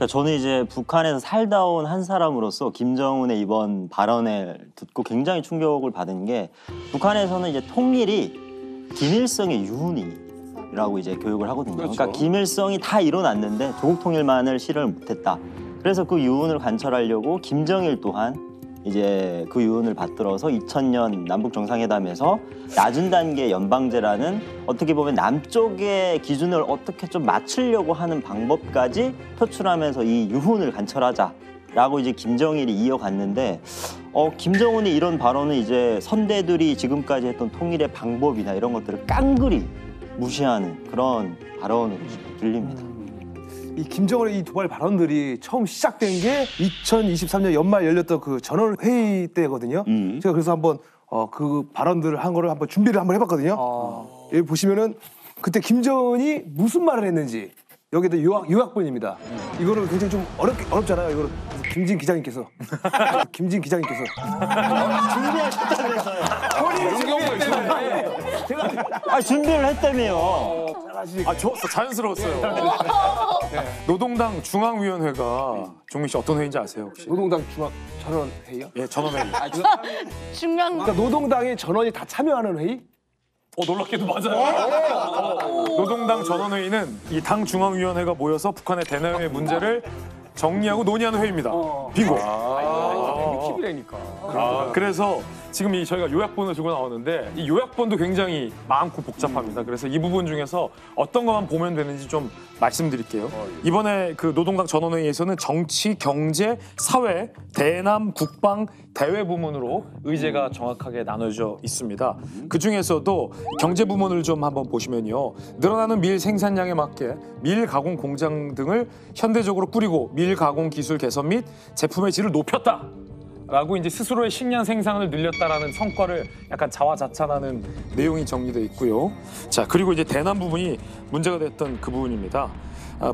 그러니까 저는 이제 북한에서 살다 온 한 사람으로서 김정은의 이번 발언을 듣고 굉장히 충격을 받은 게 북한에서는 이제 통일이 김일성의 유훈이라고 이제 교육을 하거든요. 그렇죠. 그러니까 김일성이 다 일어났는데 조국 통일만을 실현을 못했다. 그래서 그 유훈을 관철하려고 김정일 또한 이제 그 유언을 받들어서 2000년 남북 정상회담에서 낮은 단계 연방제라는 어떻게 보면 남쪽의 기준을 어떻게 좀 맞추려고 하는 방법까지 표출하면서 이 유훈을 관철하자라고 이제 김정일이 이어갔는데 김정은이 이런 발언은 이제 선대들이 지금까지 했던 통일의 방법이나 이런 것들을 깡그리 무시하는 그런 발언으로 들립니다. 이 김정은의 이 도발 발언들이 처음 시작된 게 2023년 연말 열렸던 그 전원 회의 때거든요. 제가 그래서 한번 그 발언들을 한 거를 한번 준비를 한번 해봤거든요. 여기 보시면은 그때 김정은이 무슨 말을 했는지 여기다 요약본입니다. 이거는 굉장히 좀 어렵잖아요. 이거를 김진 기자님께서 준비하셨다면서요. 본인이 경우가 있어요. 준비를 했다며요. 저 자연스러웠어요. 노동당 중앙위원회가 종민 씨 어떤 회의인지 아세요 혹시? 노동당 전원회의요? 예, 전원회의. 중요한 그러니까 노동당의 전원이 다 참여하는 회의? 놀랍게도 맞아요. 노동당 전원회의는 이 당 중앙위원회가 모여서 북한의 대내외 문제를 정리하고 논의하는 회의입니다. 빙고. 팁이라니까. 그래서 지금 저희가 요약본을 들고 나왔는데 이 요약본도 굉장히 많고 복잡합니다. 그래서 이 부분 중에서 어떤 것만 보면 되는지 좀 말씀드릴게요. 이번에 그 노동당 전원회의에서는 정치, 경제, 사회, 대남, 국방, 대외 부문으로 의제가 정확하게 나눠져 있습니다. 그 중에서도 경제 부문을 좀 한번 보시면요. 늘어나는 밀 생산량에 맞게 밀 가공 공장 등을 현대적으로 꾸리고 밀 가공 기술 개선 및 제품의 질을 높였다. 라고 이제 스스로의 식량 생산을 늘렸다라는 성과를 약간 자화자찬하는 내용이 정리되어 있고요. 자, 그리고 이제 대남 부분이 문제가 됐던 그 부분입니다.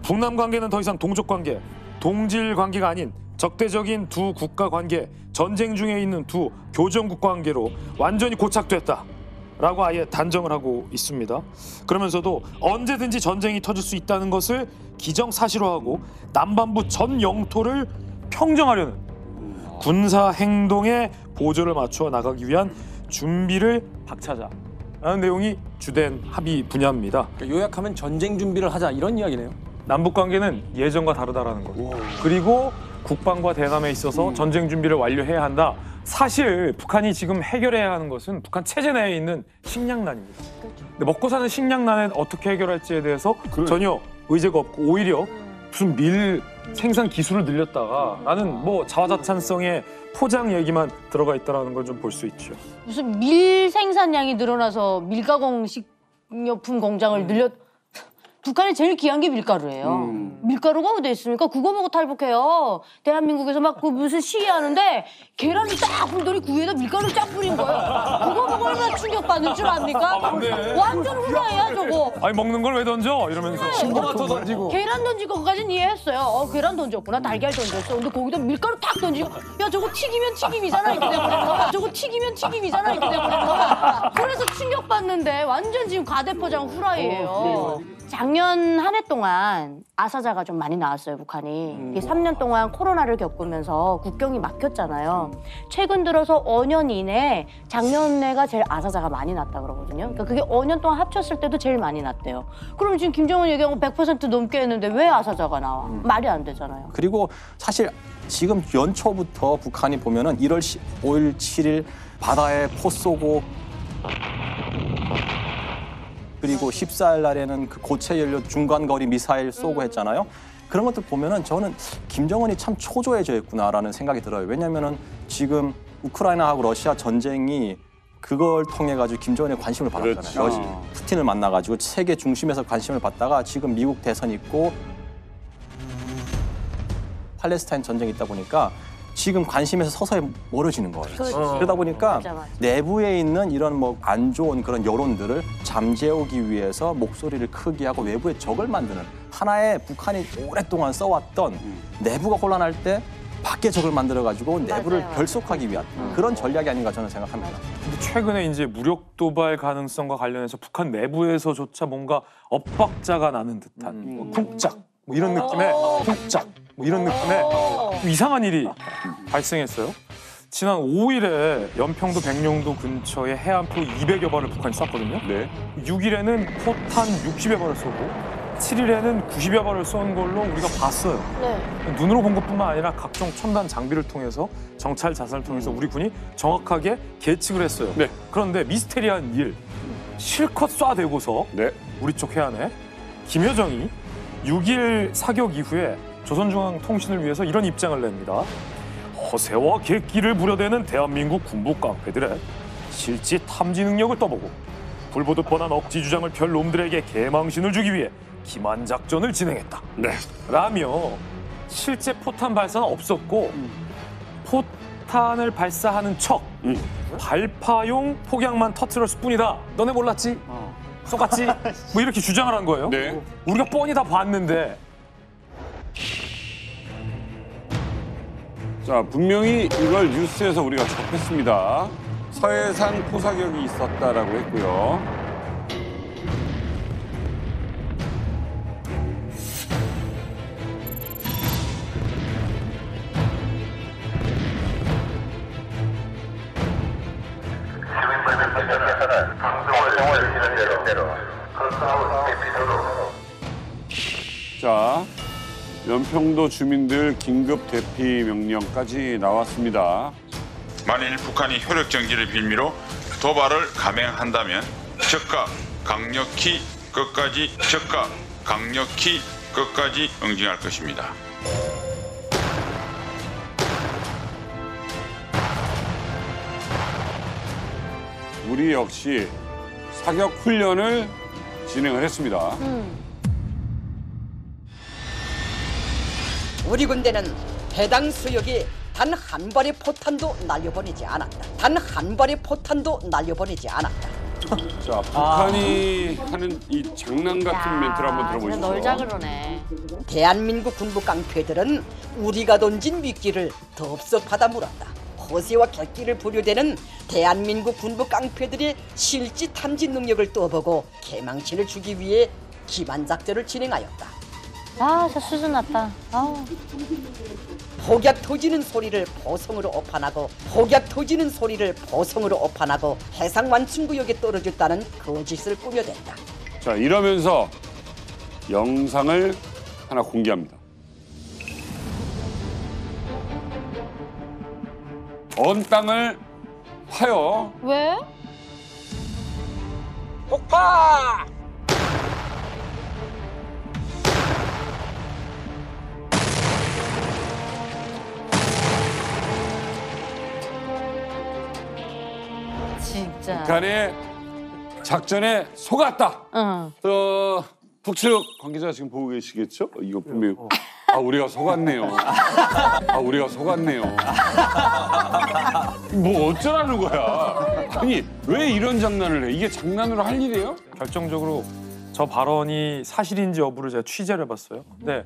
북남 관계는 더 이상 동족 관계, 동질 관계가 아닌 적대적인 두 국가 관계, 전쟁 중에 있는 두 교전국 관계로 완전히 고착됐다. 라고 아예 단정을 하고 있습니다. 그러면서도 언제든지 전쟁이 터질 수 있다는 것을 기정사실화하고 남반부 전 영토를 평정하려는 군사 행동에 보조를 맞추어 나가기 위한 준비를 박차자라는 내용이 주된 합의 분야입니다. 그러니까 요약하면 전쟁 준비를 하자 이런 이야기네요. 남북 관계는 예전과 다르다라는 것. 그리고 국방과 대남에 있어서 전쟁 준비를 완료해야 한다. 사실 북한이 지금 해결해야 하는 것은 북한 체제 내에 있는 식량난입니다. 근데 먹고 사는 식량난을 어떻게 해결할지에 대해서 전혀 의제가 없고 오히려 무슨 밀 생산 기술을 늘렸다가 나는 뭐 자화자찬성의 포장 얘기만 들어가 있다는 걸 좀 볼 수 있죠. 무슨 밀 생산량이 늘어나서 밀가공 식료품 공장을 늘렸. 북한이 제일 귀한 게 밀가루예요. 밀가루가 어디 있습니까? 그거 먹고 탈북해요. 대한민국에서 막 그 무슨 시위하는데 계란이 딱 불더니 그 위에다 밀가루를 쫙 뿌린 거예요. 그거 보고 얼마나 충격받을 줄 압니까? 완전 후라이야 저거. 아니 먹는 걸 왜 던져? 이러면서. 신고부터 던지고. 계란 던진 것까지는 이해했어요. 계란 던졌구나. 달걀 던졌어. 근데 거기다 밀가루 탁 던지고 야 저거 튀기면 튀김이잖아 이렇게 돼버리는 거야. 저거 튀기면 튀김이잖아 이렇게 돼버리는 거야. 그래서 충격받는데 완전 지금 과대포장 후라이예요. 작년 한 해 동안 아사자가 좀 많이 나왔어요, 북한이. 이게 3년 동안 코로나를 겪으면서 국경이 막혔잖아요. 최근 들어서 5년 이내에 작년에가 제일 아사자가 많이 났다 그러거든요. 그러니까 그게 5년 동안 합쳤을 때도 제일 많이 났대요. 그럼 지금 김정은 얘기한 거 100% 넘게 했는데 왜 아사자가 나와? 말이 안 되잖아요. 그리고 사실 지금 연초부터 북한이 보면은 1월 5일, 7일 바다에 포 쏘고 그리고 14일 날에는 그 고체 연료 중간거리 미사일 쏘고 했잖아요. 그런 것들 보면은 저는 김정은이 참 초조해져 있구나라는 생각이 들어요. 왜냐면은 지금 우크라이나하고 러시아 전쟁이 그걸 통해 가지고 김정은의 관심을 받았잖아요. 푸틴을 만나 가지고 세계 중심에서 관심을 받다가 지금 미국 대선 있고 팔레스타인 전쟁이 있다 보니까 지금 관심에서 서서히 멀어지는 거예요. 그러다 보니까 맞아. 내부에 있는 이런 뭐 안 좋은 그런 여론들을 잠재우기 위해서 목소리를 크게 하고 외부에 적을 만드는 하나의 북한이 오랫동안 써왔던 내부가 혼란할 때 밖에 적을 만들어가지고 내부를 맞아요. 결속하기 위한 그런 전략이 아닌가 저는 생각합니다. 근데 최근에 이제 무력 도발 가능성과 관련해서 북한 내부에서조차 뭔가 엇박자가 나는 듯한 쿵짝 뭐 이런 느낌의 쿵짝 뭐 이런 느낌의 좀 이상한 일이 발생했어요. 지난 5일에 연평도 백령도 근처에 해안포 200여 발을 북한이 쐈거든요. 네. 6일에는 포탄 60여 발을 쏘고 7일에는 90여 발을 쏜 걸로 우리가 봤어요. 네. 눈으로 본 것뿐만 아니라 각종 첨단 장비를 통해서 정찰 자산을 통해서 우리 군이 정확하게 계측을 했어요. 네. 그런데 미스테리한 일, 실컷 쏴대고서 네. 우리 쪽 해안에 김여정이 6일 사격 이후에 조선중앙통신을 위해서 이런 입장을 냅니다. 허세와 객기를 부려대는 대한민국 군부 깡패들의 실제 탐지 능력을 떠보고 불보듯 뻔한 억지 주장을 펼 놈들에게 개망신을 주기 위해 기만 작전을 진행했다. 네. 라며 실제 포탄 발사는 없었고 포탄을 발사하는 척 발파용 폭약만 터트렸을 뿐이다. 너네 몰랐지? 쏘갔지? 뭐 이렇게 주장을 한 거예요. 네. 우리가 뻔히 다 봤는데 자, 분명히 이걸 뉴스에서 우리가 접했습니다. 서해상 포사격이 있었다라고 했고요. 자, 연평도 주민들 긴급 대피 명령까지 나왔습니다. 만일 북한이 효력 정지를 빌미로 도발을 감행한다면 즉각 강력히 끝까지 응징할 것입니다. 우리 역시 사격 훈련을 진행을 했습니다. 우리 군대는 해당 수역에 단 한 발의 포탄도 날려보내지 않았다. 단 한 발의 포탄도 날려보내지 않았다. 자, 북한이 하는 이 장난 같은 멘트를 한번 들어보시죠. 놀자 그러네. 대한민국 군부 깡패들은 우리가 던진 미끼를 덥석 받아 물었다. 허세와 객기를 부려대는 대한민국 군부 깡패들의 실지 탐지 능력을 떠보고 개망신을 주기 위해 기만 작전을 진행하였다. 아, 저 수준 낮다. 아우. 폭약 터지는 소리를 보성으로 오판하고 해상 완충구역에 떨어졌다는 거짓을 꾸며댄다. 자, 이러면서 영상을 하나 공개합니다. 언 땅을 파요. 왜? 폭파! 진짜. 북한의 작전에 속았다. 응. 북측 관계자 지금 보고 계시겠죠? 이거 분명히 우리가 속았네요. 우리가 속았네요. 뭐 어쩌라는 거야? 아니 왜 이런 장난을 해? 이게 장난으로 할 일이에요? 결정적으로 저 발언이 사실인지 여부를 제가 취재를 해봤어요. 근데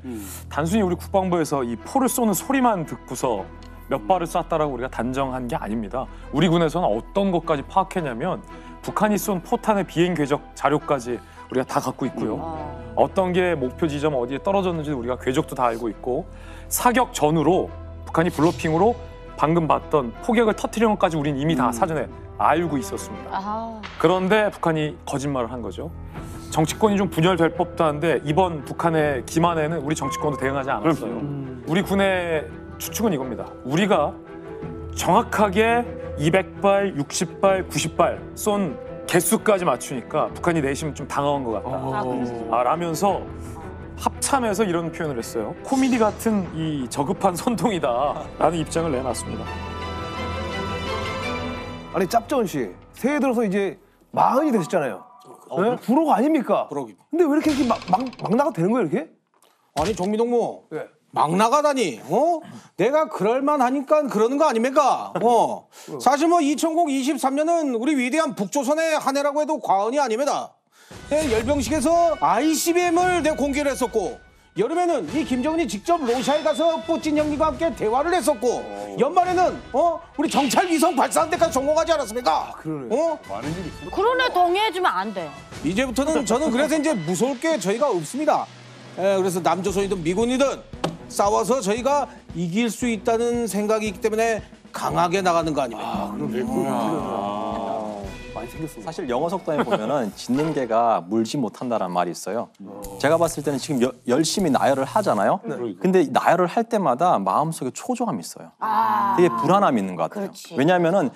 단순히 우리 국방부에서 이 포를 쏘는 소리만 듣고서 몇 발을 쐈다라고 우리가 단정한 게 아닙니다. 우리 군에서는 어떤 것까지 파악했냐면 북한이 쏜 포탄의 비행 궤적 자료까지 우리가 다 갖고 있고요. 어떤 게 목표 지점 어디에 떨어졌는지 우리가 궤적도 다 알고 있고 사격 전후로 북한이 블로핑으로 방금 봤던 폭격을 터뜨리는 것까지 우린 이미 다 사전에 알고 있었습니다. 아하. 그런데 북한이 거짓말을 한 거죠. 정치권이 좀 분열될 법도 한데 이번 북한의 기만에는 우리 정치권도 대응하지 않았어요. 우리 군의 추측은 이겁니다. 우리가 정확하게 200발, 60발, 90발 쏜 개수까지 맞추니까 북한이 내심 좀 당황한 것 같다. 라면서 합참에서 이런 표현을 했어요. 코미디 같은 이 저급한 선동이다라는 입장을 내놨습니다. 아니 짭전 씨 새해 들어서 이제 40이 되셨잖아요. 네? 부록 아닙니까? 부록이. 근데 왜 이렇게 막 나가도 되는 거예요 이렇게? 아니 정미동무 네. 막 나가다니 내가 그럴만하니까 그러는 거 아닙니까? 사실 뭐 2023년은 우리 위대한 북조선의 한 해라고 해도 과언이 아닙니다. 열병식에서 ICBM을 내가 공개를 했었고 여름에는 이 김정은이 직접 러시아에 가서 푸틴 형님과 함께 대화를 했었고 연말에는 우리 정찰 위성 발사한 데까지 성공하지 않았습니까? 그러네. 많은 일이 있어. 그러네 동의해주면 안 돼. 이제부터는 저는 그래서 이제 무서울 게 저희가 없습니다. 그래서 남조선이든 미군이든 싸워서 저희가 이길 수 있다는 생각이 있기 때문에 강하게 나가는 거 아닙니까? 많이 생겼어. 사실 영어 속담에 보면은 짖는 개가 물지 못한다라는 말이 있어요. 제가 봤을 때는 지금 열심히 나열을 하잖아요. 근데 나열을 할 때마다 마음속에 초조함이 있어요. 되게 불안함이 있는 것 같아요. 그렇지. 왜냐하면은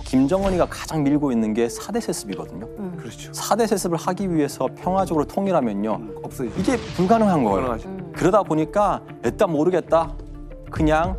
김정은이가 가장 밀고 있는 게 4대 세습이거든요. 그렇죠. 4대 세습을 하기 위해서 평화적으로 통일하면요. 없어지죠. 이게 불가능한 거예요. 불가능하죠. 그러다 보니까 일단 모르겠다. 그냥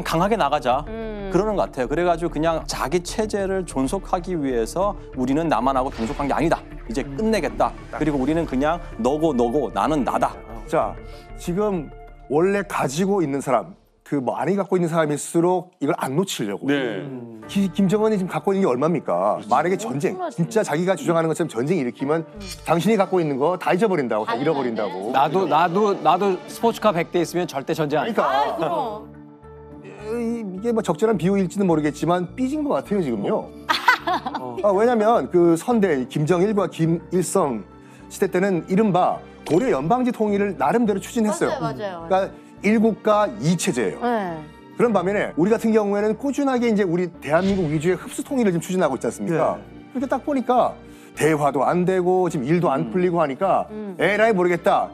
강하게 나가자. 그러는 것 같아요. 그래가지고 그냥 자기 체제를 존속하기 위해서 우리는 나만하고 동족한 게 아니다. 이제 끝내겠다. 그리고 우리는 그냥 너고 나는 나다. 자, 지금 원래 가지고 있는 사람, 그 많이 갖고 있는 사람일수록 이걸 안 놓치려고. 네. 김정은이 지금 갖고 있는 게 얼마입니까? 만약에 전쟁, 진짜 자기가 주장하는 것처럼 전쟁 일으키면 당신이 갖고 있는 거 다 잊어버린다고, 다 잃어버린다고. 나도 스포츠카 100대 있으면 절대 전쟁 안 해. 그러니까 그럼. 이게 뭐 적절한 비유일지는 모르겠지만 삐진 것 같아요 지금요. 왜냐면 그 선대 김정일과 김일성 시대 때는 이른바 고려 연방제 통일을 나름대로 추진했어요. 맞아요. 그러니까 일국가 이체제예요. 네. 그런 반면에 우리 같은 경우에는 꾸준하게 이제 우리 대한민국 위주의 흡수 통일을 지금 추진하고 있지 않습니까? 그렇게 딱 보니까 대화도 안 되고 지금 일도 안 풀리고 하니까 에라이 모르겠다.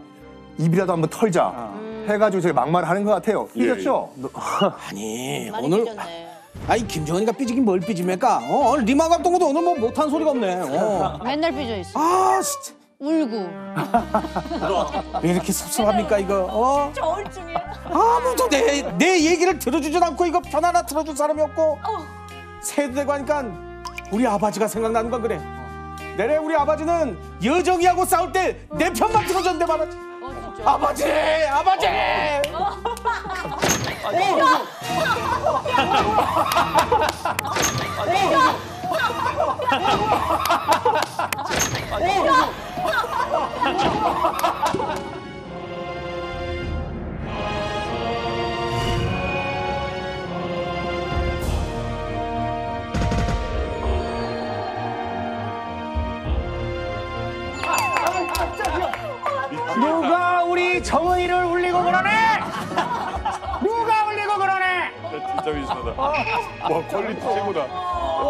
입이라도 한번 털자. 해가지고 저희 막말을 하는 것 같아요. 삐졌죠? 아니 많이 오늘 삐졌네. 아니 김정은이가 삐지긴 뭘 삐집니까? 오늘 리마 감독도 오늘 뭐 못한 소리가 없네. 맨날 삐져 있어. 아 진짜 울고. 왜 이렇게 섭섭합니까 이거? 저울증이야. 아무도 내 얘기를 들어주질 않고 이거 편 하나 들어줄 사람이 없고 새도 되고 하니까 우리 아버지가 생각나는 건 그래. 내래 우리 아버지는 여정이하고 싸울 때 내 편만 들어줬는데 말하지. 진짜. 아버지! 누가 우리 정은이를 울리고 그러네? 누가 울리고 그러네? 진짜 미심하다. 와 퀄리티 최고다.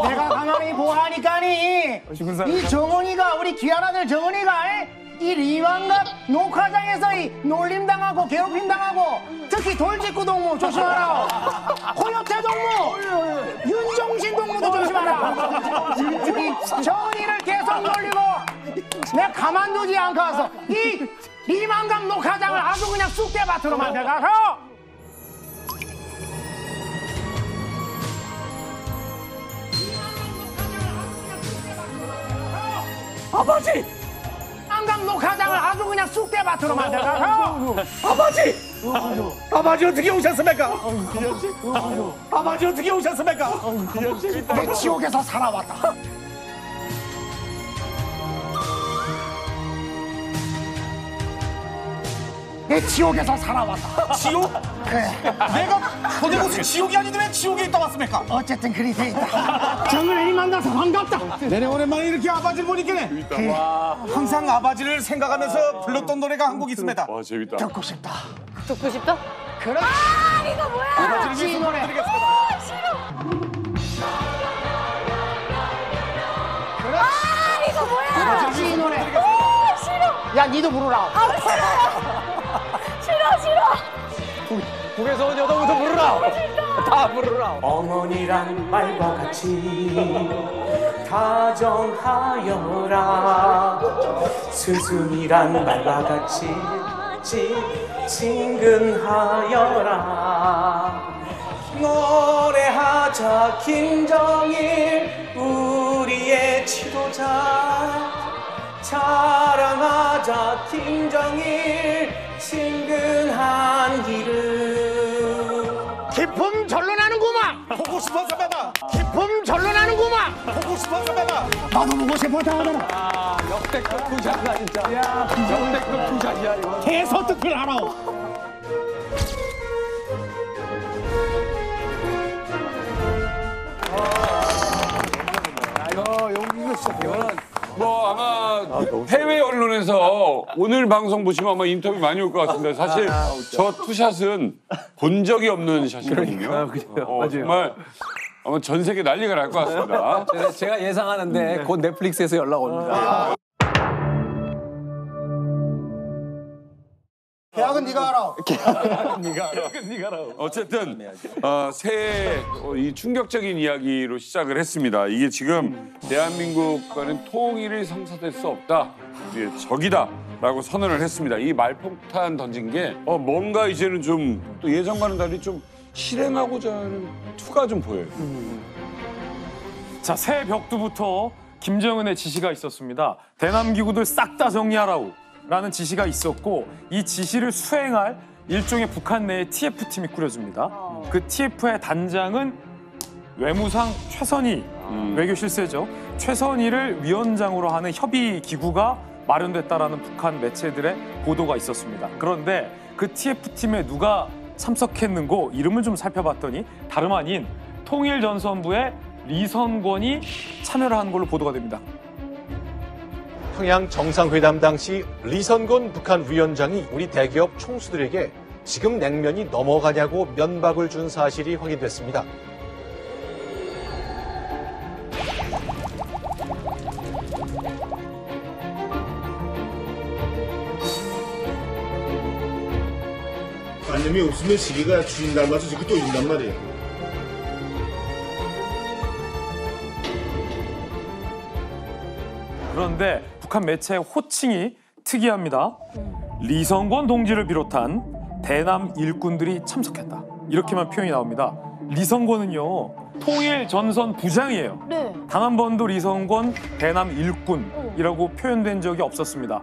내가 가만히 보아하니까니 이 정은이가 우리 귀한 아들 정은이가 이 리만갑 녹화장에서 이 놀림당하고 괴롭힘당하고 특히 돌직구 동무 조심하라. 코요태 동무, 윤종신 동무도 조심하라. 우리 정은이를 계속 놀리고 내가 가만두지 않고 와서 이 리만갑 녹화장을 아주 그냥 쑥대밭으로 만들어가서 아버지! 안감 녹화장을 아주 그냥 쑥대밭으로 만들어가서 아버지 어떻게 오셨습니까? 아버지 어떻게 오셨습니까? 내 지옥에서 살아왔다. 내 지옥에서 살아왔다. 지옥? 그래. 내가 근데 무슨 지옥이 아닌데 왜 지옥에 있다 왔습니까? 어쨌든 그리 돼 있다. 정은이 만나서 반갑다. 내내 오랜만에 이렇게 아버지를 보니까 항상 아버지를 생각하면서 불렀던 노래가 한 곡 있습니다. 와 재밌다. 듣고 싶다. 듣고 싶다? 그래. 이거 뭐야? 아버지를 위해서 노래. 부르겠습니다. 그래. 이거 뭐야? 이 노래. 싫어. 야, 니도 부르라. 싫어. 북에서 온 여동부터 부르라. 다 부르라. 어머니란 말과 같이 다정하여라. 스승이란 말과 같이 친근하여라. 노래하자 김정일 우리의 지도자. 자랑하자 김정일 친근한 길을. 기품 절로 나는구만. 보고 싶어서 매다. 기품 절로 나는구만. 보고 싶어서 매다. 나도 보고 싶었다 하더라. 역대급 투샷이다 진짜. 야, 역대급 투샷이야 이거. 대서특필 하라. 뭐 아마 해외 언론에서 오늘 방송 보시면 아마 인터뷰 많이 올 것 같습니다. 사실 저 투샷은 본 적이 없는 샷이거든요. 맞아요. 정말 아마 전 세계 난리가 날 것 같습니다. 제가 예상하는데 곧 넷플릭스에서 연락 옵니다. 계약은 네가 알아. 어쨌든 새해 이 충격적인 이야기로 시작을 했습니다. 이게 지금 대한민국과는 통일이 성사될 수 없다. 이게 적이다라고 선언을 했습니다. 이 말폭탄 던진 게 뭔가 이제는 좀 또 예전과는 달리 좀 실행하고자 하는 투가 좀 보여요. 자, 새 벽두부터 김정은의 지시가 있었습니다. 대남 기구들 싹 다 정리하라고 라는 지시가 있었고 이 지시를 수행할 일종의 북한 내에 TF팀이 꾸려집니다. 그 TF의 단장은 외무상 최선희 외교 실세죠. 최선희를 위원장으로 하는 협의 기구가 마련됐다라는 북한 매체들의 보도가 있었습니다. 그런데 그 TF팀에 누가 참석했는고 이름을 좀 살펴봤더니 다름 아닌 통일전선부의 리선권이 참여를 한 걸로 보도가 됩니다. 평양 정상회담 당시 리선권 북한 위원장이 우리 대기업 총수들에게 지금 냉면이 넘어가냐고 면박을 준 사실이 확인됐습니다. 관념이 없으면 시기가 주인 닮아서 저기 또 있단 말이에요. 그런데 북한 매체의 호칭이 특이합니다. 리선권 동지를 비롯한 대남 일꾼들이 참석했다. 이렇게만 표현이 나옵니다. 리선권은요, 통일전선 부장이에요. 네. 단 한 번도 리선권 대남 일꾼이라고 표현된 적이 없었습니다.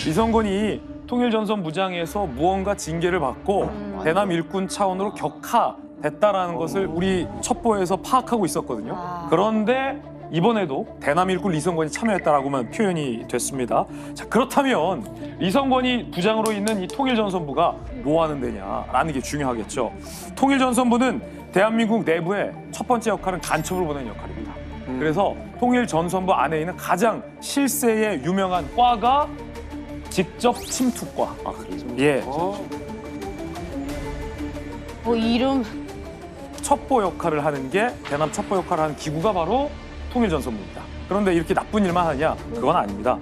리선권이 통일전선 부장에서 무언가 징계를 받고 대남 일꾼 차원으로 격하됐다라는 것을 우리 첩보에서 파악하고 있었거든요. 그런데 이번에도 대남 일꾼 리선권이 참여했다라고만 표현이 됐습니다. 자, 그렇다면 리선권이 부장으로 있는 이 통일전선부가 뭐 하는 데냐라는 게 중요하겠죠. 통일전선부는 대한민국 내부의 첫 번째 역할은 간첩을 보내는 역할입니다. 그래서 통일전선부 안에 있는 가장 실세의 유명한 과가 직접 침투과. 아, 그래요? 예. 이름. 첩보 역할을 하는 게 대남 첩보 역할을 하는 기구가 바로 통일전선부입니다. 그런데 이렇게 나쁜 일만 하냐? 그건 아닙니다.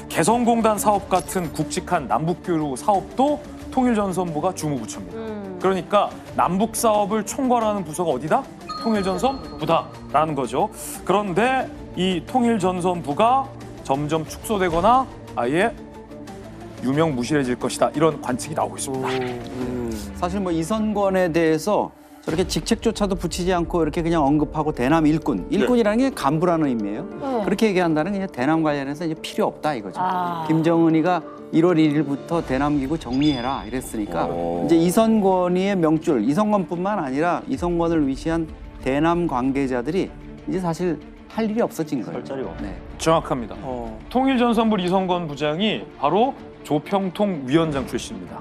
개성공단 사업 같은 굵직한 남북교류 사업도 통일전선부가 주무부처입니다. 그러니까 남북 사업을 총괄하는 부서가 어디다? 통일전선부다라는 거죠. 그런데 이 통일전선부가 점점 축소되거나 아예 유명무실해질 것이다. 이런 관측이 나오고 있습니다. 사실 뭐 이선권에 대해서 저렇게 직책조차도 붙이지 않고 이렇게 그냥 언급하고 대남 일꾼이라는 게 간부라는 의미예요. 그렇게 얘기한다는 게 대남 관련해서 이제 필요 없다 이거죠. 김정은이가 1월 1일부터 대남 기구 정리해라 이랬으니까 이제 이선권이의 명줄, 이선권뿐만 아니라 이선권을 위시한 대남 관계자들이 이제 사실 할 일이 없어진 거예요. 별자리가 없네. 네. 정확합니다. 통일전선부 리선권 부장이 바로 조평통 위원장 출신입니다.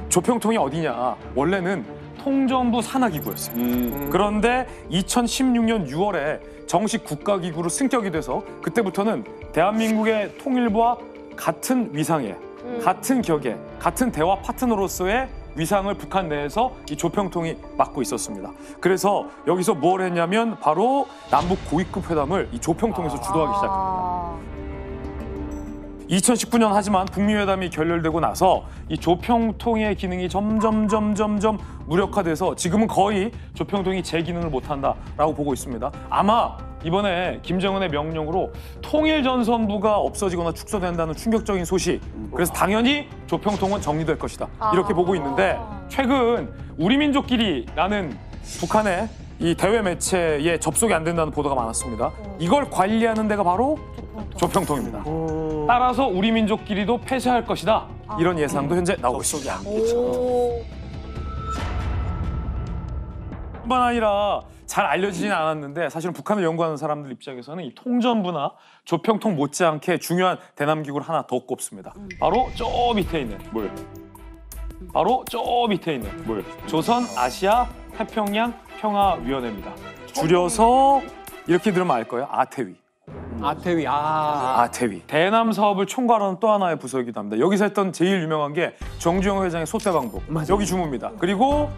조평통이 어디냐? 원래는 통전부 산하기구였어요. 그런데 2016년 6월에 정식 국가기구로 승격이 돼서 그때부터는 대한민국의 통일부와 같은 위상에, 같은 격에, 같은 대화 파트너로서의 위상을 북한 내에서 이 조평통이 맡고 있었습니다. 그래서 여기서 뭘 했냐면 바로 남북 고위급 회담을 이 조평통에서 주도하기 시작합니다. 2019년 하지만 북미 회담이 결렬되고 나서 이 조평통의 기능이 점점 무력화돼서 지금은 거의 조평통이 제 기능을 못한다라고 보고 있습니다. 아마 이번에 김정은의 명령으로 통일전선부가 없어지거나 축소된다는 충격적인 소식. 그래서 당연히 조평통은 정리될 것이다. 이렇게 보고 있는데 최근 우리민족끼리라는 북한의 이 대외 매체에 접속이 안 된다는 보도가 많았습니다. 이걸 관리하는 데가 바로 조평통입니다. 따라서 우리 민족끼리도 폐쇄할 것이다. 이런 예상도 현재 나오고 있습니다. 뿐만 아니라 잘 알려지진 않았는데 사실은 북한을 연구하는 사람들 입장에서는 이 통전부나 조평통 못지않게 중요한 대남기구를 하나 더 꼽습니다. 바로 저 밑에 있는 바로 저 밑에 있는 조선 아시아 태평양 평화위원회입니다. 줄여서 이렇게 들으면 알 거예요. 아태위. 아태위. 아태위. 대남 사업을 총괄하는 또 하나의 부서이기도 합니다. 여기서 했던 제일 유명한 게 정주영 회장의 소태방북. 여기 주무입니다. 그리고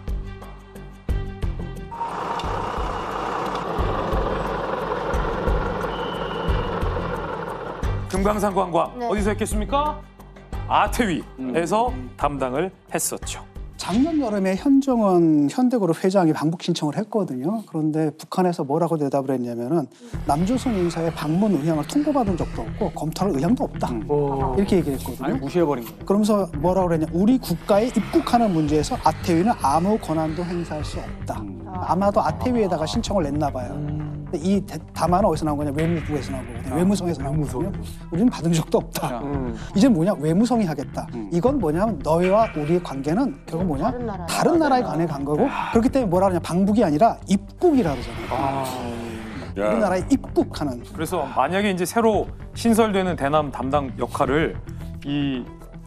금강산 관광. 네. 어디서 했겠습니까? 아태위에서 담당을 했었죠. 작년 여름에 현정원 현대그룹 회장이 방북 신청을 했거든요. 그런데 북한에서 뭐라고 대답을 했냐면은 남조선 인사의 방문 의향을 통보받은 적도 없고 검토할 의향도 없다. 이렇게 얘기를 했거든요. 아니, 무시해버린 거예요. 그러면서 뭐라고 그랬냐. 우리 국가에 입국하는 문제에서 아태위는 아무 권한도 행사할 수 없다. 아마도 아태위에다가 신청을 냈나 봐요. 근데 이 담화는 어디서 나온 거냐. 외무부에서 나온 거거든요. 외무성에서 나온 거거든요. 우리는 받은 적도 없다. 이제 뭐냐. 외무성이 하겠다. 이건 뭐냐면 너희와 우리의 관계는 결국 뭐냐. 다른 나라에 관해 간 거고 그렇기 때문에 뭐라 그러냐. 방북이 아니라 입국이라 그러잖아요. 우리나라에 입국하는. 그래서 만약에 이제 새로 신설되는 대남 담당 역할을 이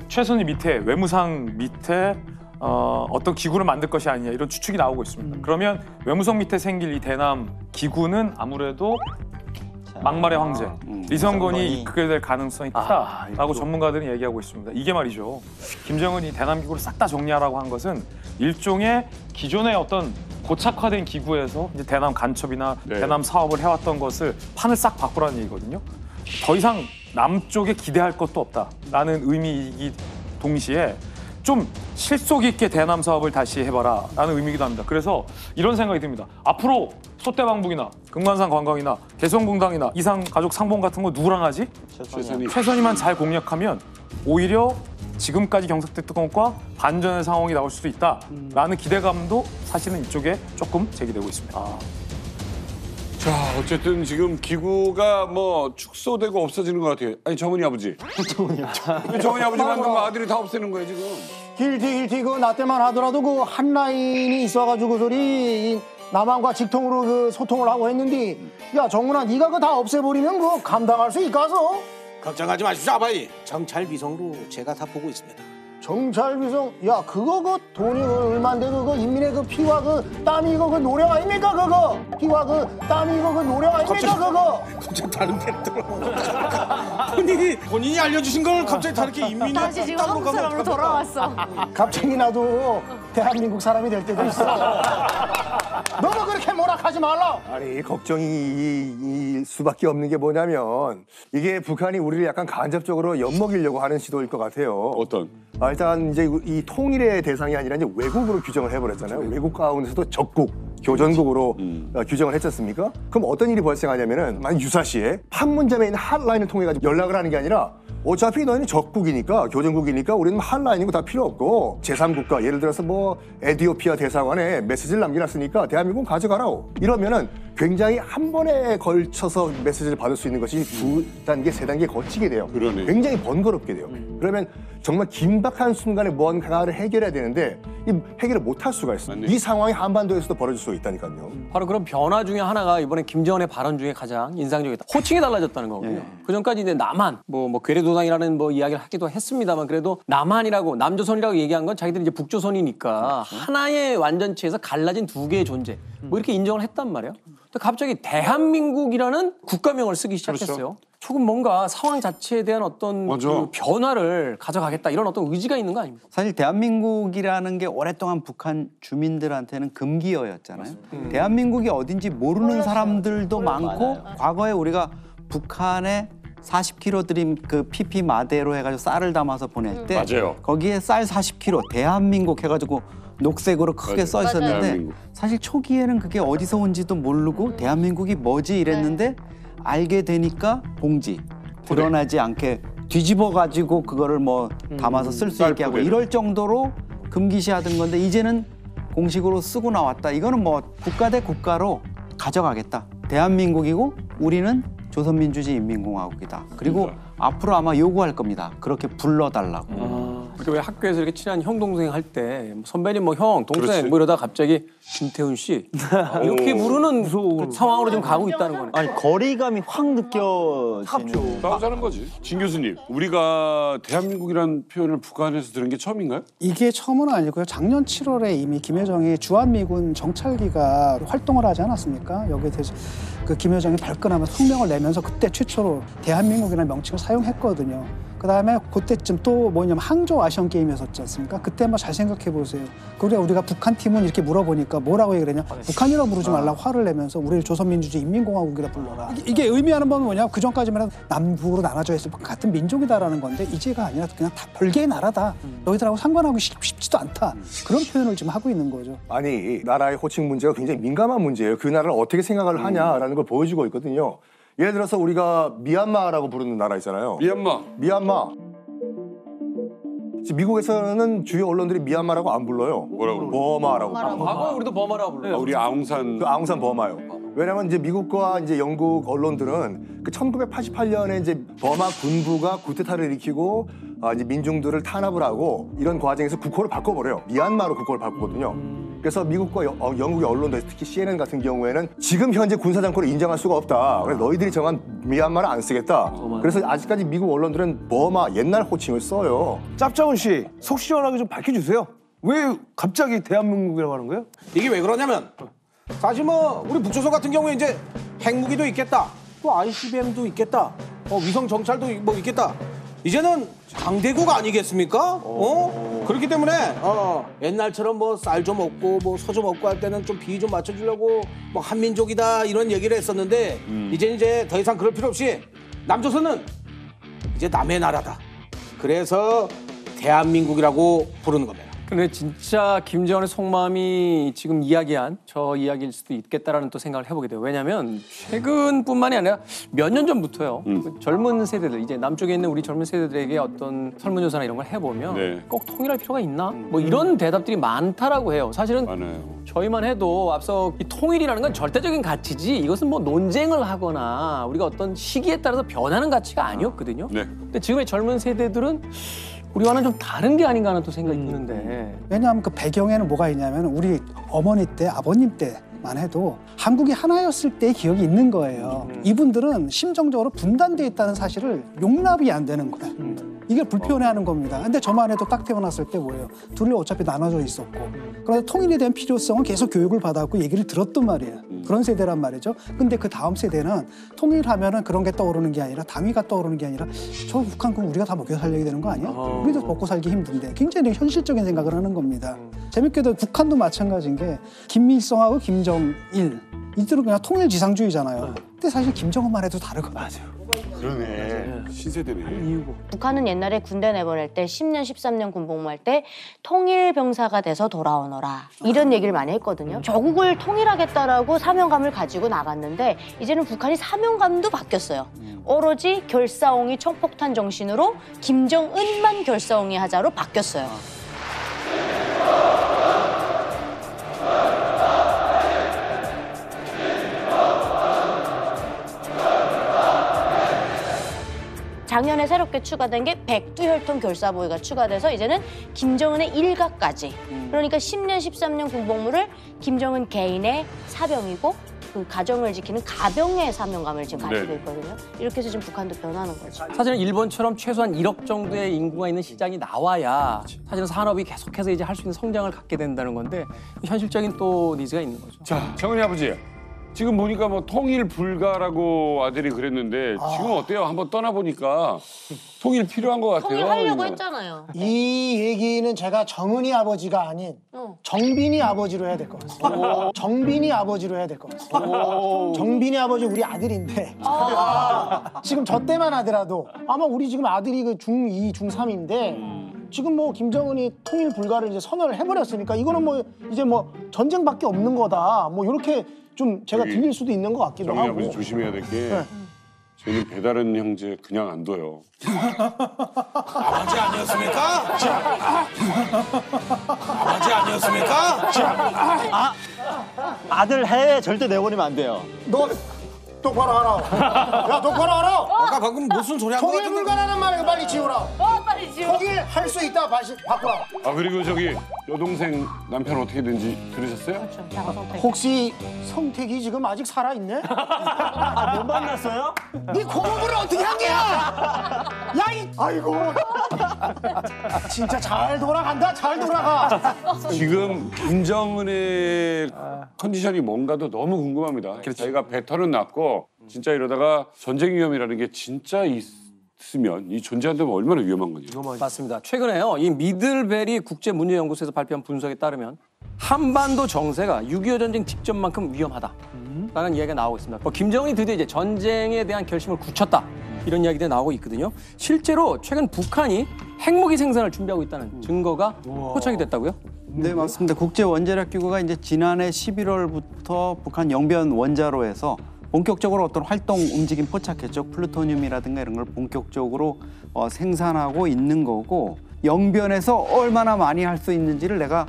최선희 밑에 외무상 밑에 어떤 기구를 만들 것이 아니냐 이런 추측이 나오고 있습니다. 그러면 외무성 밑에 생길 이 대남 기구는 아무래도 막말의 황제 리선건이 이끌게 될 가능성이 크다라고 전문가들은 얘기하고 있습니다. 이게 말이죠. 김정은이 대남 기구를 싹 다 정리하라고 한 것은 일종의 기존의 어떤 고착화된 기구에서 이제 대남 간첩이나 대남 사업을 해왔던 것을 판을 싹 바꾸라는 얘기거든요. 더 이상 남쪽에 기대할 것도 없다라는 의미이기 동시에 좀 실속 있게 대남 사업을 다시 해봐라라는 의미이기도 합니다. 그래서 이런 생각이 듭니다. 앞으로 소태방북이나 금관산 관광이나 개성공단이나 이상 가족 상봉 같은 거 누구랑 하지? 최선희만 잘 공략하면 오히려 지금까지 경색됐던 것과 반전의 상황이 나올 수도 있다라는 기대감도 사실은 이쪽에 조금 제기되고 있습니다. 자, 어쨌든 지금 기구가 뭐 축소되고 없어지는 것 같아요. 아니, 정은이 아버지. 정은이 아버지 만든 거 아들이 다 없애는 거예요, 지금. 길티 그 나 때만 하더라도 그 한 라인이 있어가지고 소리 남한과 직통으로 그 소통을 하고 했는데 야 정훈아 네가 그거 다 없애버리면 그거 감당할 수 있겠어? 걱정하지 마십시오, 아바이. 정찰 비성으로 제가 다 보고 있습니다. 정찰비성 야 그거 그 돈이 얼만데 그거 인민의 그 피와 그 땀이 이거 그 노력 아닙니까 그거 피와 그 땀이 이거 그 노력 아닙니까 그거 갑자기 다른 데 들어. 본인이 알려주신 걸 갑자기 다르게 인민이 다시 지금 한국 사람으로 돌아왔어. 갑자기 나도 대한민국 사람이 될 때도 있어. 너무 그렇게 모락하지 말라. 아니 걱정이 일 수밖에 없는 게 뭐냐면 이게 북한이 우리를 약간 간접적으로 엿먹이려고 하는 시도일 것 같아요. 어떤? 일단 이제 이 통일의 대상이 아니라 이제 외국으로 규정을 해버렸잖아요. 외국 가운데서도 적국, 교전국으로 규정을 했지 않습니까? 그럼 어떤 일이 발생하냐면은 만약 유사시에 판문점에 있는 핫라인을 통해 가지고 연락을 하는 게 아니라 어차피 너희는 적국이니까 교전국이니까 우리는 핫라인이고 다 필요 없고 제3국가 예를 들어서 뭐 에티오피아 대사관에 메시지를 남겨놨으니까 대한민국은 가져가라고 이러면은 굉장히 한 번에 걸쳐서 메시지를 받을 수 있는 것이 2단계, 3단계 거치게 돼요. 그러네. 굉장히 번거롭게 돼요. 그러면 정말 긴박한 순간에 뭔가를 해결해야 되는데 이 해결을 못할 수가 있어요. 이 상황이 한반도에서도 벌어질 수가 있다니까요. 바로 그런 변화 중에 하나가 이번에 김정은의 발언 중에 가장 인상적이다. 호칭이 달라졌다는 거거든요. 그 전까지 이제 남한, 뭐 괴뢰도당이라는 뭐 이야기를 하기도 했습니다만 그래도 남한이라고 남조선이라고 얘기한 건 자기들이 이제 북조선이니까 하나의 완전체에서 갈라진 두 개의 존재 뭐 이렇게 인정을 했단 말이에요. 근데 갑자기 대한민국이라는 국가명을 쓰기 시작했어요. 그렇죠. 조금 뭔가 상황 자체에 대한 어떤 그 변화를 가져가겠다 이런 어떤 의지가 있는 거 아닙니까? 사실 대한민국이라는 게 오랫동안 북한 주민들한테는 금기어였잖아요. 대한민국이 어딘지 모르는 사람들도 많고 과거에 우리가 북한에 40kg 들인 그 PP 마대로 해가지고 쌀을 담아서 보낼 때 맞아요. 거기에 쌀 40kg 대한민국 해가지고 녹색으로 크게 써 있었는데 대한민국. 사실 초기에는 그게 어디서 온지도 모르고 대한민국이 뭐지 이랬는데 알게 되니까 봉지 드러나지 않게 뒤집어 가지고 그거를 뭐 담아서 쓸 수 있게 하고 이럴 정도로 금기시하던 건데 이제는 공식으로 쓰고 나왔다. 이거는 뭐 국가 대 국가로 가져가겠다. 대한민국이고 우리는 조선민주주의 인민공화국이다. 그리고 앞으로 아마 요구할 겁니다. 그렇게 불러달라고. 왜 학교에서 이렇게 친한 형 동생 할 때 선배님 뭐 형 동생 뭐 이러다 갑자기 김태훈 씨 이렇게 부르는 그 상황으로 지금 가고 있다는 거네. 아니 거리감이 확 느껴지는. 싸우자는 거지. 진 교수님, 우리가 대한민국이라는 표현을 북한에서 들은 게 처음인가요? 이게 처음은 아니고요. 작년 7월에 이미 김여정이 주한미군 정찰기가 활동을 하지 않았습니까? 여기에 대해서 그 김여정이 발끈하면서 성명을 내면서 그때 최초로 대한민국이라는 명칭을 사용했거든요. 그다음에 그때쯤 또 뭐냐면 항저우 아시안 게임이었었지 않습니까? 그때 한번 잘 생각해 보세요. 그래 우리가 북한 팀은 이렇게 물어보니까 뭐라고 얘기를 했냐? 북한이라고 부르지 말라고 화를 내면서 우리를 조선민주주의 인민공화국이라 불러라. 이게 의미하는 바는 뭐냐? 그 전까지만 해도 남북으로 나눠져 있을 같은 민족이다라는 건데 이제가 아니라 그냥 다 별개의 나라다. 너희들하고 상관하고 싶지도 않다. 그런 표현을 지금 하고 있는 거죠. 아니 나라의 호칭 문제가 굉장히 민감한 문제예요. 그 나라를 어떻게 생각을 하냐라는 걸 보여주고 있거든요. 예를 들어서 우리가 미얀마라고 부르는 나라 있잖아요. 미얀마. 미국에서는 주요 언론들이 미얀마라고 안 불러요. 뭐라고? 버마라고. 과거에 우리도 버마라고 불러요. 우리 아웅산. 그 아웅산 버마요. 왜냐면 이제 미국과 이제 영국 언론들은 그 1988년에 이제 버마 군부가 쿠데타를 일으키고 이제 민중들을 탄압을 하고 이런 과정에서 국호를 바꿔버려요. 미얀마로 국호를 바꾸거든요. 그래서 미국과 영국의 언론들, 특히 CNN 같은 경우에는 지금 현재 군사정권을 인정할 수가 없다. 그래서 너희들이 정한 미얀마를 안 쓰겠다. 그래서 아직까지 미국 언론들은 버마 옛날 호칭을 써요. 짭짜훈 씨, 속 시원하게 좀 밝혀주세요. 왜 갑자기 대한민국이라고 하는 거예요? 이게 왜 그러냐면 사실 뭐 우리 북조선 같은 경우에 이제 핵무기도 있겠다, 또 ICBM도 있겠다, 위성 정찰도 뭐 있겠다. 이제는 강대국 아니겠습니까? 그렇기 때문에 옛날처럼 뭐 쌀 좀 얻고 뭐 소 좀 얻고 할 때는 좀 비위 좀 맞춰주려고 뭐 한민족이다 이런 얘기를 했었는데 이제 더 이상 그럴 필요 없이 남조선은 이제 남의 나라다. 그래서 대한민국이라고 부르는 겁니다. 근데 진짜 김정은의 속마음이 지금 이야기한 저 이야기일 수도 있겠다라는 또 생각을 해보게 돼요. 왜냐하면 최근뿐만이 아니라 몇 년 전부터요. 그 젊은 세대들, 이제 남쪽에 있는 우리 젊은 세대들에게 어떤 설문조사나 이런 걸 해보면 꼭 통일할 필요가 있나? 뭐 이런 대답들이 많다라고 해요. 사실은 저희만 해도 앞서 이 통일이라는 건 절대적인 가치지 이것은 뭐 논쟁을 하거나 우리가 어떤 시기에 따라서 변하는 가치가 아니었거든요. 근데 지금의 젊은 세대들은 우리와는 좀 다른 게 아닌가 하는 또 생각이 드는데. 왜냐하면 그 배경에는 뭐가 있냐면 우리 어머니 때, 아버님 때만 해도 한국이 하나였을 때의 기억이 있는 거예요. 이분들은 심정적으로 분단돼 있다는 사실을 용납이 안 되는 거야. 이게 불편해하는 겁니다. 근데 저만 해도 딱 태어났을 때 뭐예요? 둘이 어차피 나눠져 있었고. 그런데 통일에 대한 필요성은 계속 교육을 받았고 얘기를 들었단 말이에요. 그런 세대란 말이죠. 근데 그 다음 세대는 통일하면은 그런 게 떠오르는 게 아니라 당위가 떠오르는 게 아니라 저 북한 그럼 우리가 다 먹여 살려야 되는 거 아니야? 우리도 먹고 살기 힘든데 굉장히 현실적인 생각을 하는 겁니다. 재밌게도 북한도 마찬가지인 게 김일성하고 김정일 이들은 그냥 통일지상주의잖아요. 근데 사실 김정은만 해도 다르거든요. 맞아요. 그러네. 신세대네. 북한은 옛날에 군대 내보낼 때 10년, 13년 군복무할 때 통일병사가 돼서 돌아오너라 이런 얘기를 많이 했거든요. 조국을 통일하겠다라고 사명감을 가지고 나갔는데 이제는 북한이 사명감도 바뀌었어요. 오로지 결사옹이 총폭탄 정신으로 김정은만 결사옹이 하자로 바뀌었어요. 작년에 새롭게 추가된 게 백두혈통 결사보위가 추가돼서 이제는 김정은의 일가까지 그러니까 10년, 13년 군복무를 김정은 개인의 사병이고 그 가정을 지키는 가병의 사명감을 지금 가지고 있거든요. 이렇게 해서 지금 북한도 변하는 거죠. 사실은 일본처럼 최소한 1억 정도의 인구가 있는 시장이 나와야 사실은 산업이 계속해서 이제 할 수 있는 성장을 갖게 된다는 건데 현실적인 또 니즈가 있는 거죠. 자, 정은이 아버지. 지금 보니까 뭐 통일 불가라고 아들이 그랬는데 지금 어때요? 한번 떠나보니까 통일 필요한 것 같아요. 통일하려고 했잖아요. 이 얘기는 제가 정은이 아버지가 아닌 정빈이 아버지로 해야 될 것 같습니다. 정빈이 아버지로 해야 될 것 같습니다. 정빈이 아버지 우리 아들인데 지금 저 때만 하더라도 아마 우리 지금 아들이 그 중2, 중3인데 지금 뭐 김정은이 통일 불가를 이제 선언을 해버렸으니까 이거는 뭐 이제 뭐 전쟁밖에 없는 거다. 뭐 이렇게 좀 제가 들릴 수도 있는 것 같기도 하고. 정은이 아버지 조심해야 될 게 저희는 배다른 형제 그냥 안 둬요. 아버지 아니었습니까? 아버지 아니었습니까? 아들 해외 절대 내보내면 안 돼요. 너 똑바로 하라. 야 똑바로 하라. 아까 방금 무슨 소리 한 거 통일 같은데? 불가라는 말이야. 빨리 지우라. 빨리 지워. 통일할 수 있다. 바꾸라. 아 그리고 저기 여동생 남편 어떻게 된지 들으셨어요? 혹시 성택이 지금 아직 살아있네? 못 만났어요? 네 공부를 어떻게 한 게야? 야, 아이고. 진짜 잘 돌아간다. 잘 돌아가. 지금 김정은의 컨디션이 뭔가도 너무 궁금합니다. 자기가 배터는 났고 진짜 이러다가 전쟁 위험이라는 게 진짜 있으면 이 존재한다면 얼마나 위험한 건지. 맞습니다. 최근에요. 이 미들베리 국제문제연구소에서 발표한 분석에 따르면 한반도 정세가 6.25 전쟁 직전만큼 위험하다라는 이야기가 나오고 있습니다. 뭐 김정은이 드디어 이제 전쟁에 대한 결심을 굳혔다. 이런 이야기들이 나오고 있거든요. 실제로 최근 북한이 핵무기 생산을 준비하고 있다는 증거가 포착이 됐다고요? 네, 맞습니다. 국제원자력기구가 이제 지난해 11월부터 북한 영변 원자로에서 본격적으로 어떤 활동 움직임 포착했죠. 플루토늄이라든가 이런 걸 본격적으로 생산하고 있는 거고 영변에서 얼마나 많이 할 수 있는지를 내가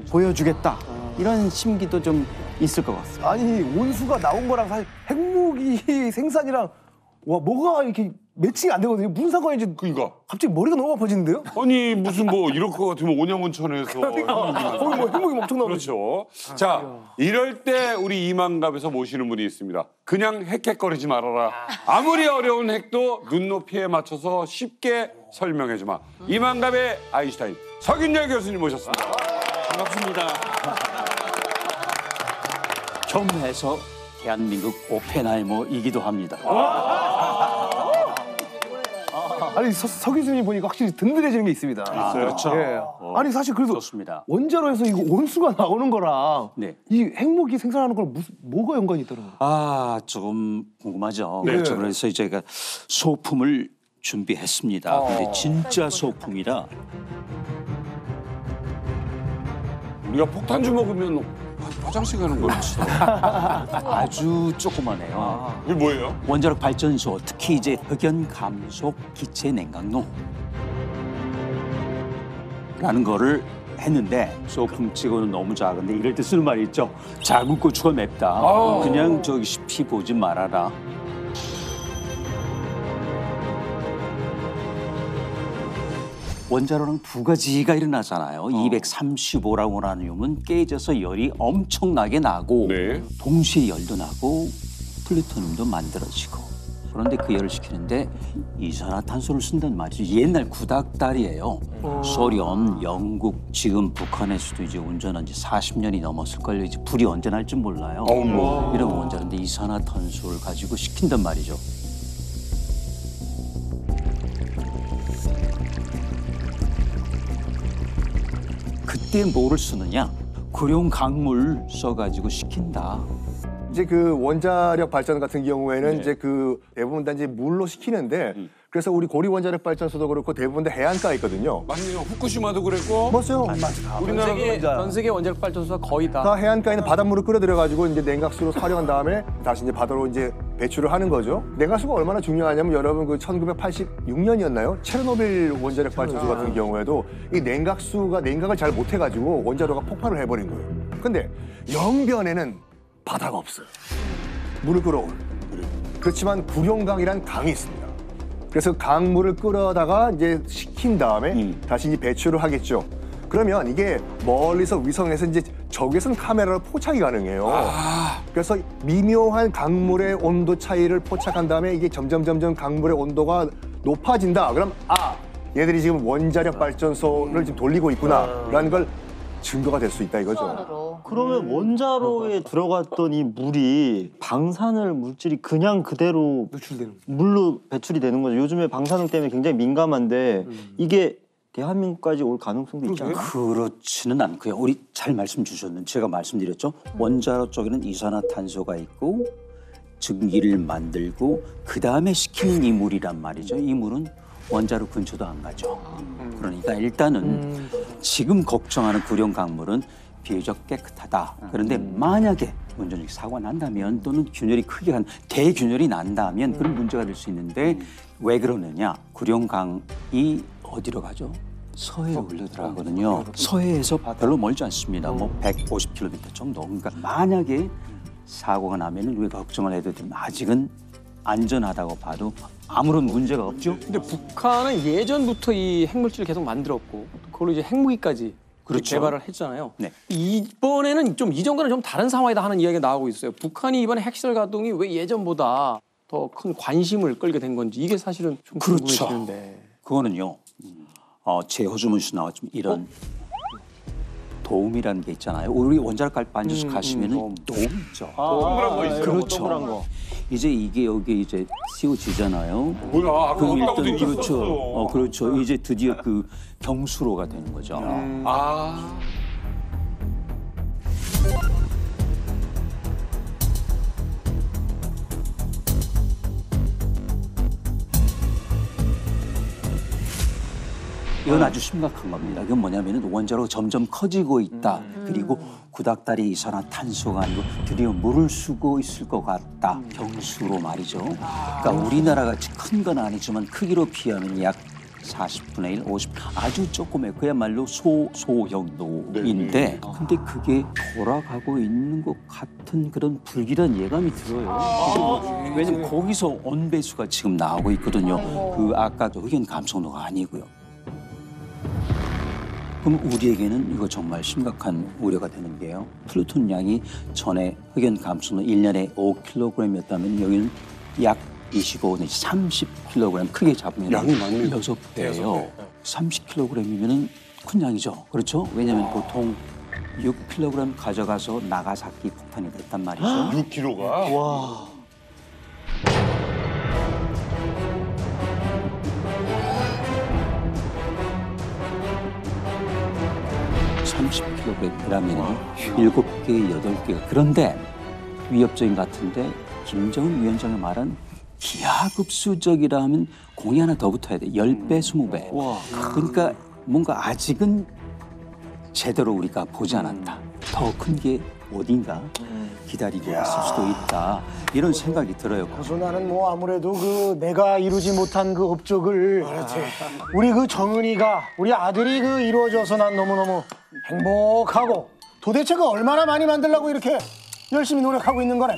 보여주겠다. 이런 심기도 좀 있을 것 같습니다. 아니 온수가 나온 거랑 사실 핵무기 생산이랑 와 뭐가 이렇게 매칭이 안 되거든요. 무슨 상관인지 그러니까 갑자기 머리가 너무 아파지는데요? 아니 무슨 뭐 이럴 것 같으면 온양온천에서 거기 뭐 핵무기 엄청 나오죠. 그렇죠. 자 이럴 때 우리 이만갑에서 모시는 분이 있습니다. 그냥 헥헥거리지 말아라. 아무리 어려운 핵도 눈높이에 맞춰서 쉽게 설명해주마. 이만갑의 아인슈타인 서균열 교수님 모셨습니다. 반갑습니다. 겸해서 대한민국 오펜하이머이기도 합니다. 아니 서 교수님 보니까 확실히 든든해지는 게 있습니다. 그렇죠. 예. 아니 사실 그래서 좋습니다. 원자로에서 이거 온수가 나오는 거랑 네. 이 핵무기 생산하는 거랑 뭐가 연관이 있더라고요. 아, 조금 궁금하죠. 네. 그렇죠. 그래서 제가 소품을 준비했습니다. 근데 진짜 소품이라 우리가 폭탄주 먹으면 화장실 가는 거지. 아주 조그마해요. 이게 뭐예요? 원자력 발전소, 특히 이제 흑연 감속 기체 냉각로 라는 거를 했는데 소품 치고는 너무 작은데 이럴 때 쓰는 말이 있죠. 작은 고추가 맵다. 그냥 저기 피 보지 말아라. 원자로는 두 가지가 일어나잖아요. 235라고 하는 놈은 깨져서 열이 엄청나게 나고 동시에 열도 나고 플루토늄도 만들어지고 그런데 그 열을 식히는데 이산화탄소를 쓴단 말이죠. 옛날 구닥다리예요. 소련, 영국, 지금 북한에서도 이제 운전한 지 40년이 넘었을걸요. 이제 불이 언제 날지 몰라요. 이런 원자로인데 이산화탄소를 가지고 식힌단 말이죠. 그때 뭐를 쓰느냐? 구룡 강물 써가지고 식힌다. 이제 그 원자력 발전 같은 경우에는 이제 그 대부분 다 이제 물로 식히는데 그래서 우리 고리 원자력 발전소도 그렇고 대부분 다 해안가에 있거든요. 맞네요. 후쿠시마도 그랬고. 맞아요. 전 세계 원자력 발전소가 거의 다 해안가에 있는 바닷물을 끌어들여 가지고 이제 냉각수로 활용한 다음에 다시 이제 바다로 이제 배출을 하는 거죠. 냉각수가 얼마나 중요하냐면 여러분 그 1986년이었나요? 체르노빌 원자력 발전소 같은 경우에도 이 냉각수가 냉각을 잘 못해 가지고 원자로가 폭발을 해버린 거예요. 근데 영변에는 바다가 없어요. 물을 끌어올. 그렇지만 구룡강이란 강이 있습니다. 그래서 강물을 끌어다가 이제 식힌 다음에 다시 이제 배출을 하겠죠. 그러면 이게 멀리서 위성에서 이제 적외선 카메라로 포착이 가능해요. 그래서 미묘한 강물의 온도 차이를 포착한 다음에 이게 점점 강물의 온도가 높아진다. 그럼 얘들이 지금 원자력 발전소를 지금 돌리고 있구나라는 걸 증거가 될 수 있다 이거죠. 그러면 원자로에 들어갔던 이 물이 방사능 물질이 그냥 그대로 물로 배출이 되는 거죠. 요즘에 방사능 때문에 굉장히 민감한데 이게 대한민국까지 올 가능성도 있지 않나요? 그렇지는 않고요. 우리 잘 말씀 주셨는데 제가 말씀드렸죠. 원자로 쪽에는 이산화탄소가 있고 증기를 만들고 그 다음에 식히는 이 물이란 말이죠. 이 물은 원자로 근처도 안 가죠. 그러니까 일단은 지금 걱정하는 구룡 강물은 비교적 깨끗하다. 그런데 만약에 원전력 사고가 난다면 또는 균열이 크게 간 대균열이 난다면 그런 문제가 될 수 있는데 왜 그러느냐? 구룡강이 어디로 가죠? 서해에 올려 들어가거든요. 서해에서 별로 멀지 않습니다. 뭐 150km 정도. 그러니까 만약에 사고가 나면 우리가 걱정을 해도 되면 아직은 안전하다고 봐도 아무런 문제가 없죠. 근데 북한은 예전부터 이 핵물질을 계속 만들었고 그걸로 이제 핵무기까지 그렇죠. 개발을 했잖아요. 네. 이번에는 좀 이전과는 좀 다른 상황이다 하는 이야기가 나오고 있어요. 북한이 이번에 핵시설 가동이 왜 예전보다 더 큰 관심을 끌게 된 건지 이게 사실은 좀 그렇죠. 궁금해지는데. 그거는요. 제 호주문수 나왔지만 이런 도움이라는 게 있잖아요. 우리 원자력 발전소 가시면은 도움 있죠. 동그란 거 있어요. 그렇죠. 동그란 거. 이제 이게 여기 이제 씌워지잖아요. 뭐야? 아까 그럼 없다고도 일단 그렇죠. 있었어. 그렇죠. 이제 드디어 그 경수로가 되는 거죠. 아. 이건 아주 심각한 겁니다. 그건 뭐냐면은 원자로가 점점 커지고 있다. 그리고 구닥다리 이산화탄소가 아니고 드디어 물을 쓰고 있을 것 같다. 경수로 말이죠. 그러니까 우리나라 같이 큰 건 아니지만 크기로 비하면 약 40분의 1, 50 아주 조그매 그야말로 소형도인데 근데 그게 돌아가고 있는 것 같은 그런 불길한 예감이 들어요. 왜냐면 거기서 온배수가 지금 나오고 있거든요. 그 아까 흑연 감속로가 아니고요. 그럼 우리에게는 이거 정말 심각한 우려가 되는 게요. 플루톤 양이 전에 흑연 감속로 1년에 5kg이었다면 여기는 약 25 내지 30kg 크게 잡으면 양이 많네요. 6배예요. 30kg이면은 큰 양이죠. 그렇죠? 왜냐하면 보통 6kg 가져가서 나가사키 폭탄이 됐단 말이죠. 6kg가? 와. kg이라면 7개, 8개가. 그런데 위협적인 것 같은데 김정은 위원장이 말한 기하급수적이라 하면 공이 하나 더 붙어야 돼. 10배, 20배. 그러니까 뭔가 아직은 제대로 우리가 보지 않았다. 더 큰 게 어딘가 기다리고 있을 수도 있다. 이런 생각이 들어요. 그래서 나는 뭐 아무래도 그 내가 이루지 못한 그 업적을 우리 그 정은이가 우리 아들이 그 이루어져서 난 너무너무 행복하고 도대체 그 얼마나 많이 만들려고 이렇게 열심히 노력하고 있는 거네.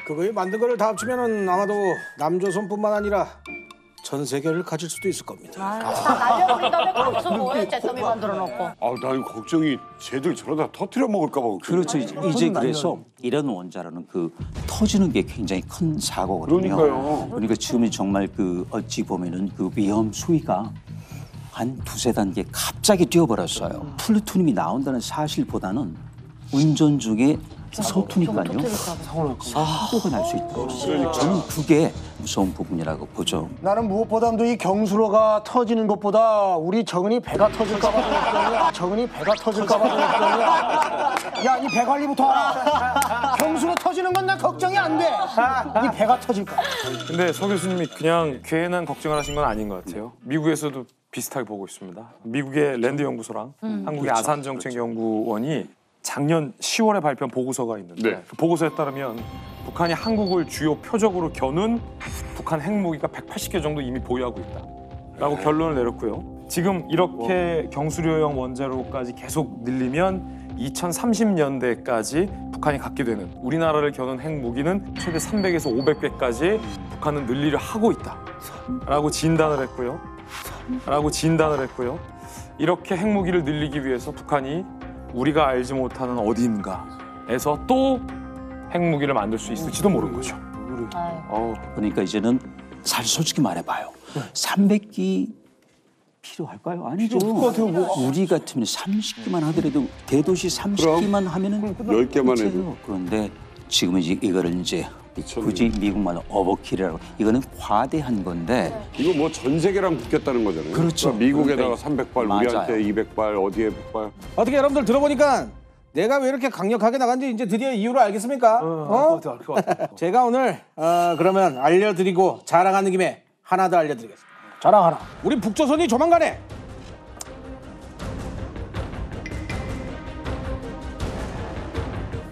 그거에 만든 거를 다 합치면은 아마도 남조선뿐만 아니라 전 세계를 가질 수도 있을 겁니다. 다 날려버린 다음에 거기서 뭐해 잿더미 만들어 놓고. 나 이거 걱정이 쟤들 저러다 터트려 먹을까 봐. 그렇죠. 이제 그래서 이런 원자로는 그 터지는 게 굉장히 큰 사고거든요. 그러니까요. 그러니까 지금이 정말 그 어찌 보면은 그 위험 수위가 한 두세 단계 갑자기 뛰어버렸어요. 플루토늄이 나온다는 사실보다는 운전 중에 서투니까요. 사고가 날 수 있다. 저는 그게 무서운 부분이라고 보죠. 나는 무엇보다도 이 경수로가 터지는 것보다 우리 정은이 배가 터질까 봐 걱정이야. 정은이 배가 터질까 봐 걱정이야. 야, 이 배 관리부터 하라. 경수로 터지는 건 난 걱정이 안 돼. 이 배가 터질까 봐. 근데 서 교수님이 그냥 괜한 걱정을 하신 건 아닌 것 같아요. 미국에서도 비슷하게 보고 있습니다. 미국의 랜드 연구소랑 한국의 그렇죠. 아산정책연구원이 작년 10월에 발표한 보고서가 있는데 그 보고서에 따르면 북한이 한국을 주요 표적으로 겨눈 북한 핵무기가 180개 정도 이미 보유하고 있다라고 결론을 내렸고요. 지금 이렇게 경수료형 원자로까지 계속 늘리면 2030년대까지 북한이 갖게 되는 우리나라를 겨눈 핵무기는 최대 300에서 500개까지 북한은 늘리려 하고 있다라고 진단을 했고요. 이렇게 핵무기를 늘리기 위해서 북한이 우리가 알지 못하는 어디인가에서 또 핵무기를 만들 수 있을지도 모르는 거죠. 그러니까 이제는 사실 솔직히 말해봐요. 300기 필요할까요? 아니죠. 우리 같으면 30기만 하더라도 대도시 30기만 하면은 10개만 해도. 그런데 지금은 이거를 이제 굳이 미국말로 오버킬이라고 이거는 과대한 건데 이거 뭐 전 세계랑 붙겠다는 거잖아요. 그렇죠. 미국에다가 300발, 맞아요. 우리한테 200발, 어디에 100발. 어떻게 여러분들 들어보니까 내가 왜 이렇게 강력하게 나간지 이제 드디어 이유를 알겠습니까? 알 것 같아. 제가 오늘 그러면 알려드리고 자랑하는 김에 하나 더 알려드리겠습니다. 자랑하라. 우리 북조선이 조만간에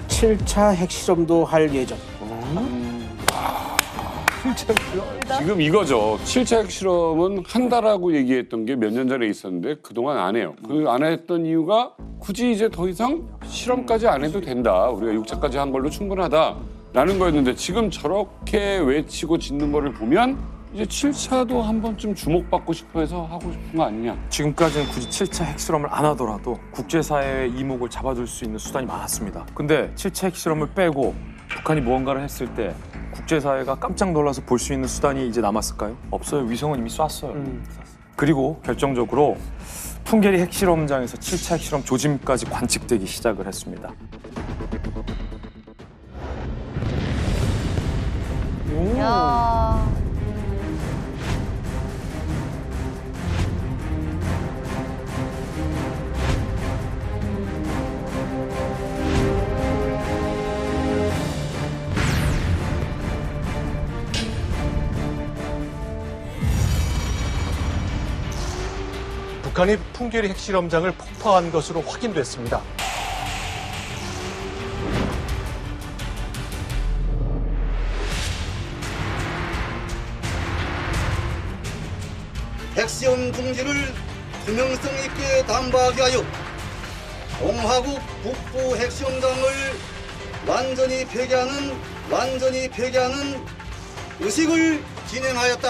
(7차) 핵실험도 할 예정. 지금 이거죠. 7차 핵실험은 한다라고 얘기했던 게 몇 년 전에 있었는데 그동안 안 해요. 그 안 했던 이유가 굳이 이제 더 이상 실험까지 안 해도 된다. 우리가 6차까지 한 걸로 충분하다. 라는 거였는데 지금 저렇게 외치고 짓는 거를 보면 이제 7차도 한 번쯤 주목받고 싶어 해서 하고 싶은 거 아니냐. 지금까지는 굳이 7차 핵실험을 안 하더라도 국제사회의 이목을 잡아줄 수 있는 수단이 많았습니다. 근데 7차 핵실험을 빼고 북한이 무언가를 했을 때 국제사회가 깜짝 놀라서 볼 수 있는 수단이 이제 남았을까요? 없어요. 위성은 이미 쐈어요. 그리고 결정적으로 풍계리 핵실험장에서 7차 핵실험 조짐까지 관측되기 시작을 했습니다. 야. 북한이 풍계리 핵실험장을 폭파한 것으로 확인됐습니다. 핵시험 중지를 투명성 있게 담보하기 하여 공화국 북부 핵시험장을 완전히 폐기하는 의식을 진행하였다.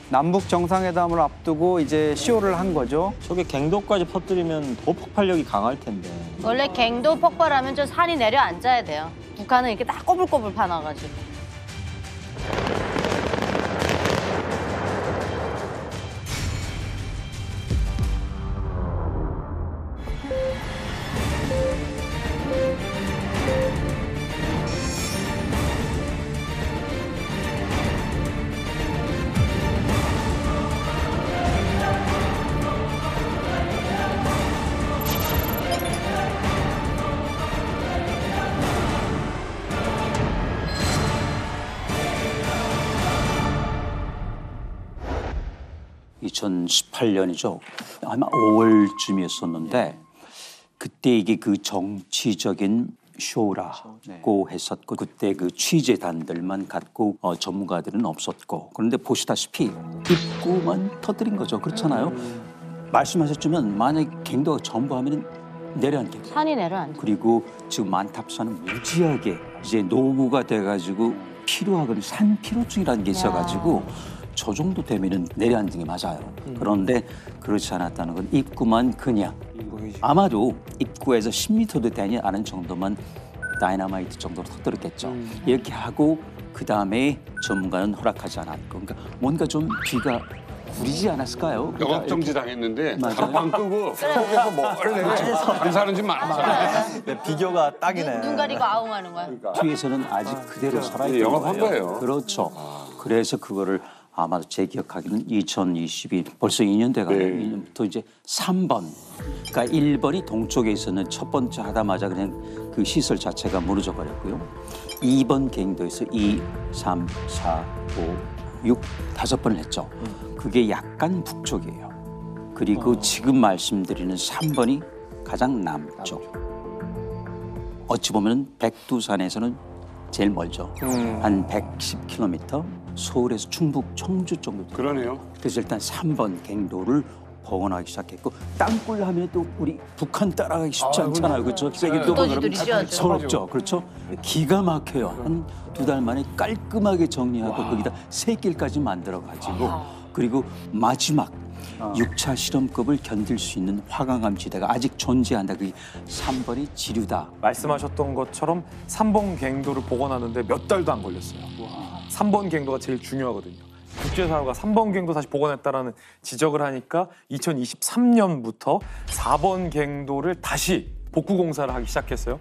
남북 정상회담을 앞두고 이제 쇼를 한 거죠. 저게 갱도까지 퍼뜨리면 더 폭발력이 강할 텐데. 원래 갱도 폭발하면 저 산이 내려앉아야 돼요. 북한은 이렇게 딱 꼬불꼬불 파놔가지고. (2018년이죠) 아마 5월쯤이었었는데 그때 이게 그 정치적인 쇼라고 했었고 그때 그 취재단들만 갔고 전문가들은 없었고 그런데 보시다시피 입구만 터뜨린 거죠. 그렇잖아요. 말씀하셨지만 만약에 갱도가 전부 하면은 내려앉게 산이 내려앉아. 그리고 지금 만탑산은 무지하게 이제 노후가 돼가지고 피로하거나 산피로증이라는 게 있어가지고 저 정도 되면은 내려앉는 게 맞아요. 그런데 그렇지 않았다는 건 입구만 그냥 아마도 입구에서 10m도 되지 않은 정도만 다이너마이트 정도로 터뜨렸겠죠. 이렇게 하고 그 다음에 전문가는 허락하지 않았고 그러니까 뭔가 좀 귀가 구리지 않았을까요? 영업정지 당했는데 맞아요. 가방 끄고 속에서 몰래 인사는 좀 많았잖아요. 비교가 딱이네. 눈 가리고 아웅하는 거야. 뒤에서는 아직 그대로 살아있는 영업한 거예요. 그렇죠. 그래서 그거를 아마도 제 기억하기는 2022 벌써 2년 돼가요. 2년부터 이제 3번. 그러니까 1번이 동쪽에 있었는 첫 번째 하다마자 그냥 그 시설 자체가 무너져 버렸고요. 2번 갱도에서 2, 3, 4, 5, 6 5번을 했죠. 그게 약간 북쪽이에요. 그리고 지금 말씀드리는 3번이 가장 남쪽. 어찌 보면 백두산에서는 제일 멀죠. 한 110km. 서울에서 충북 청주 정도. 그러네요. 그래서 일단 3번 갱도를 복원하기 시작했고 땅굴 하면 또 우리 북한 따라가기 쉽지 않잖아요. 그렇죠? 세계도 그러면 서럽죠. 그렇죠? 기가 막혀요. 한 2달 만에 깔끔하게 정리하고 거기다 새길까지 만들어가지고 그리고 마지막 6차 실험급을 견딜 수 있는 화강암 지대가 아직 존재한다. 그게 3번이 지류다. 말씀하셨던 것처럼 3번 갱도를 복원하는데 몇 달도 안 걸렸어요. 3번 갱도가 제일 중요하거든요. 국제사회가 3번 갱도 다시 복원했다라는 지적을 하니까 2023년부터 4번 갱도를 다시 복구 공사를 하기 시작했어요.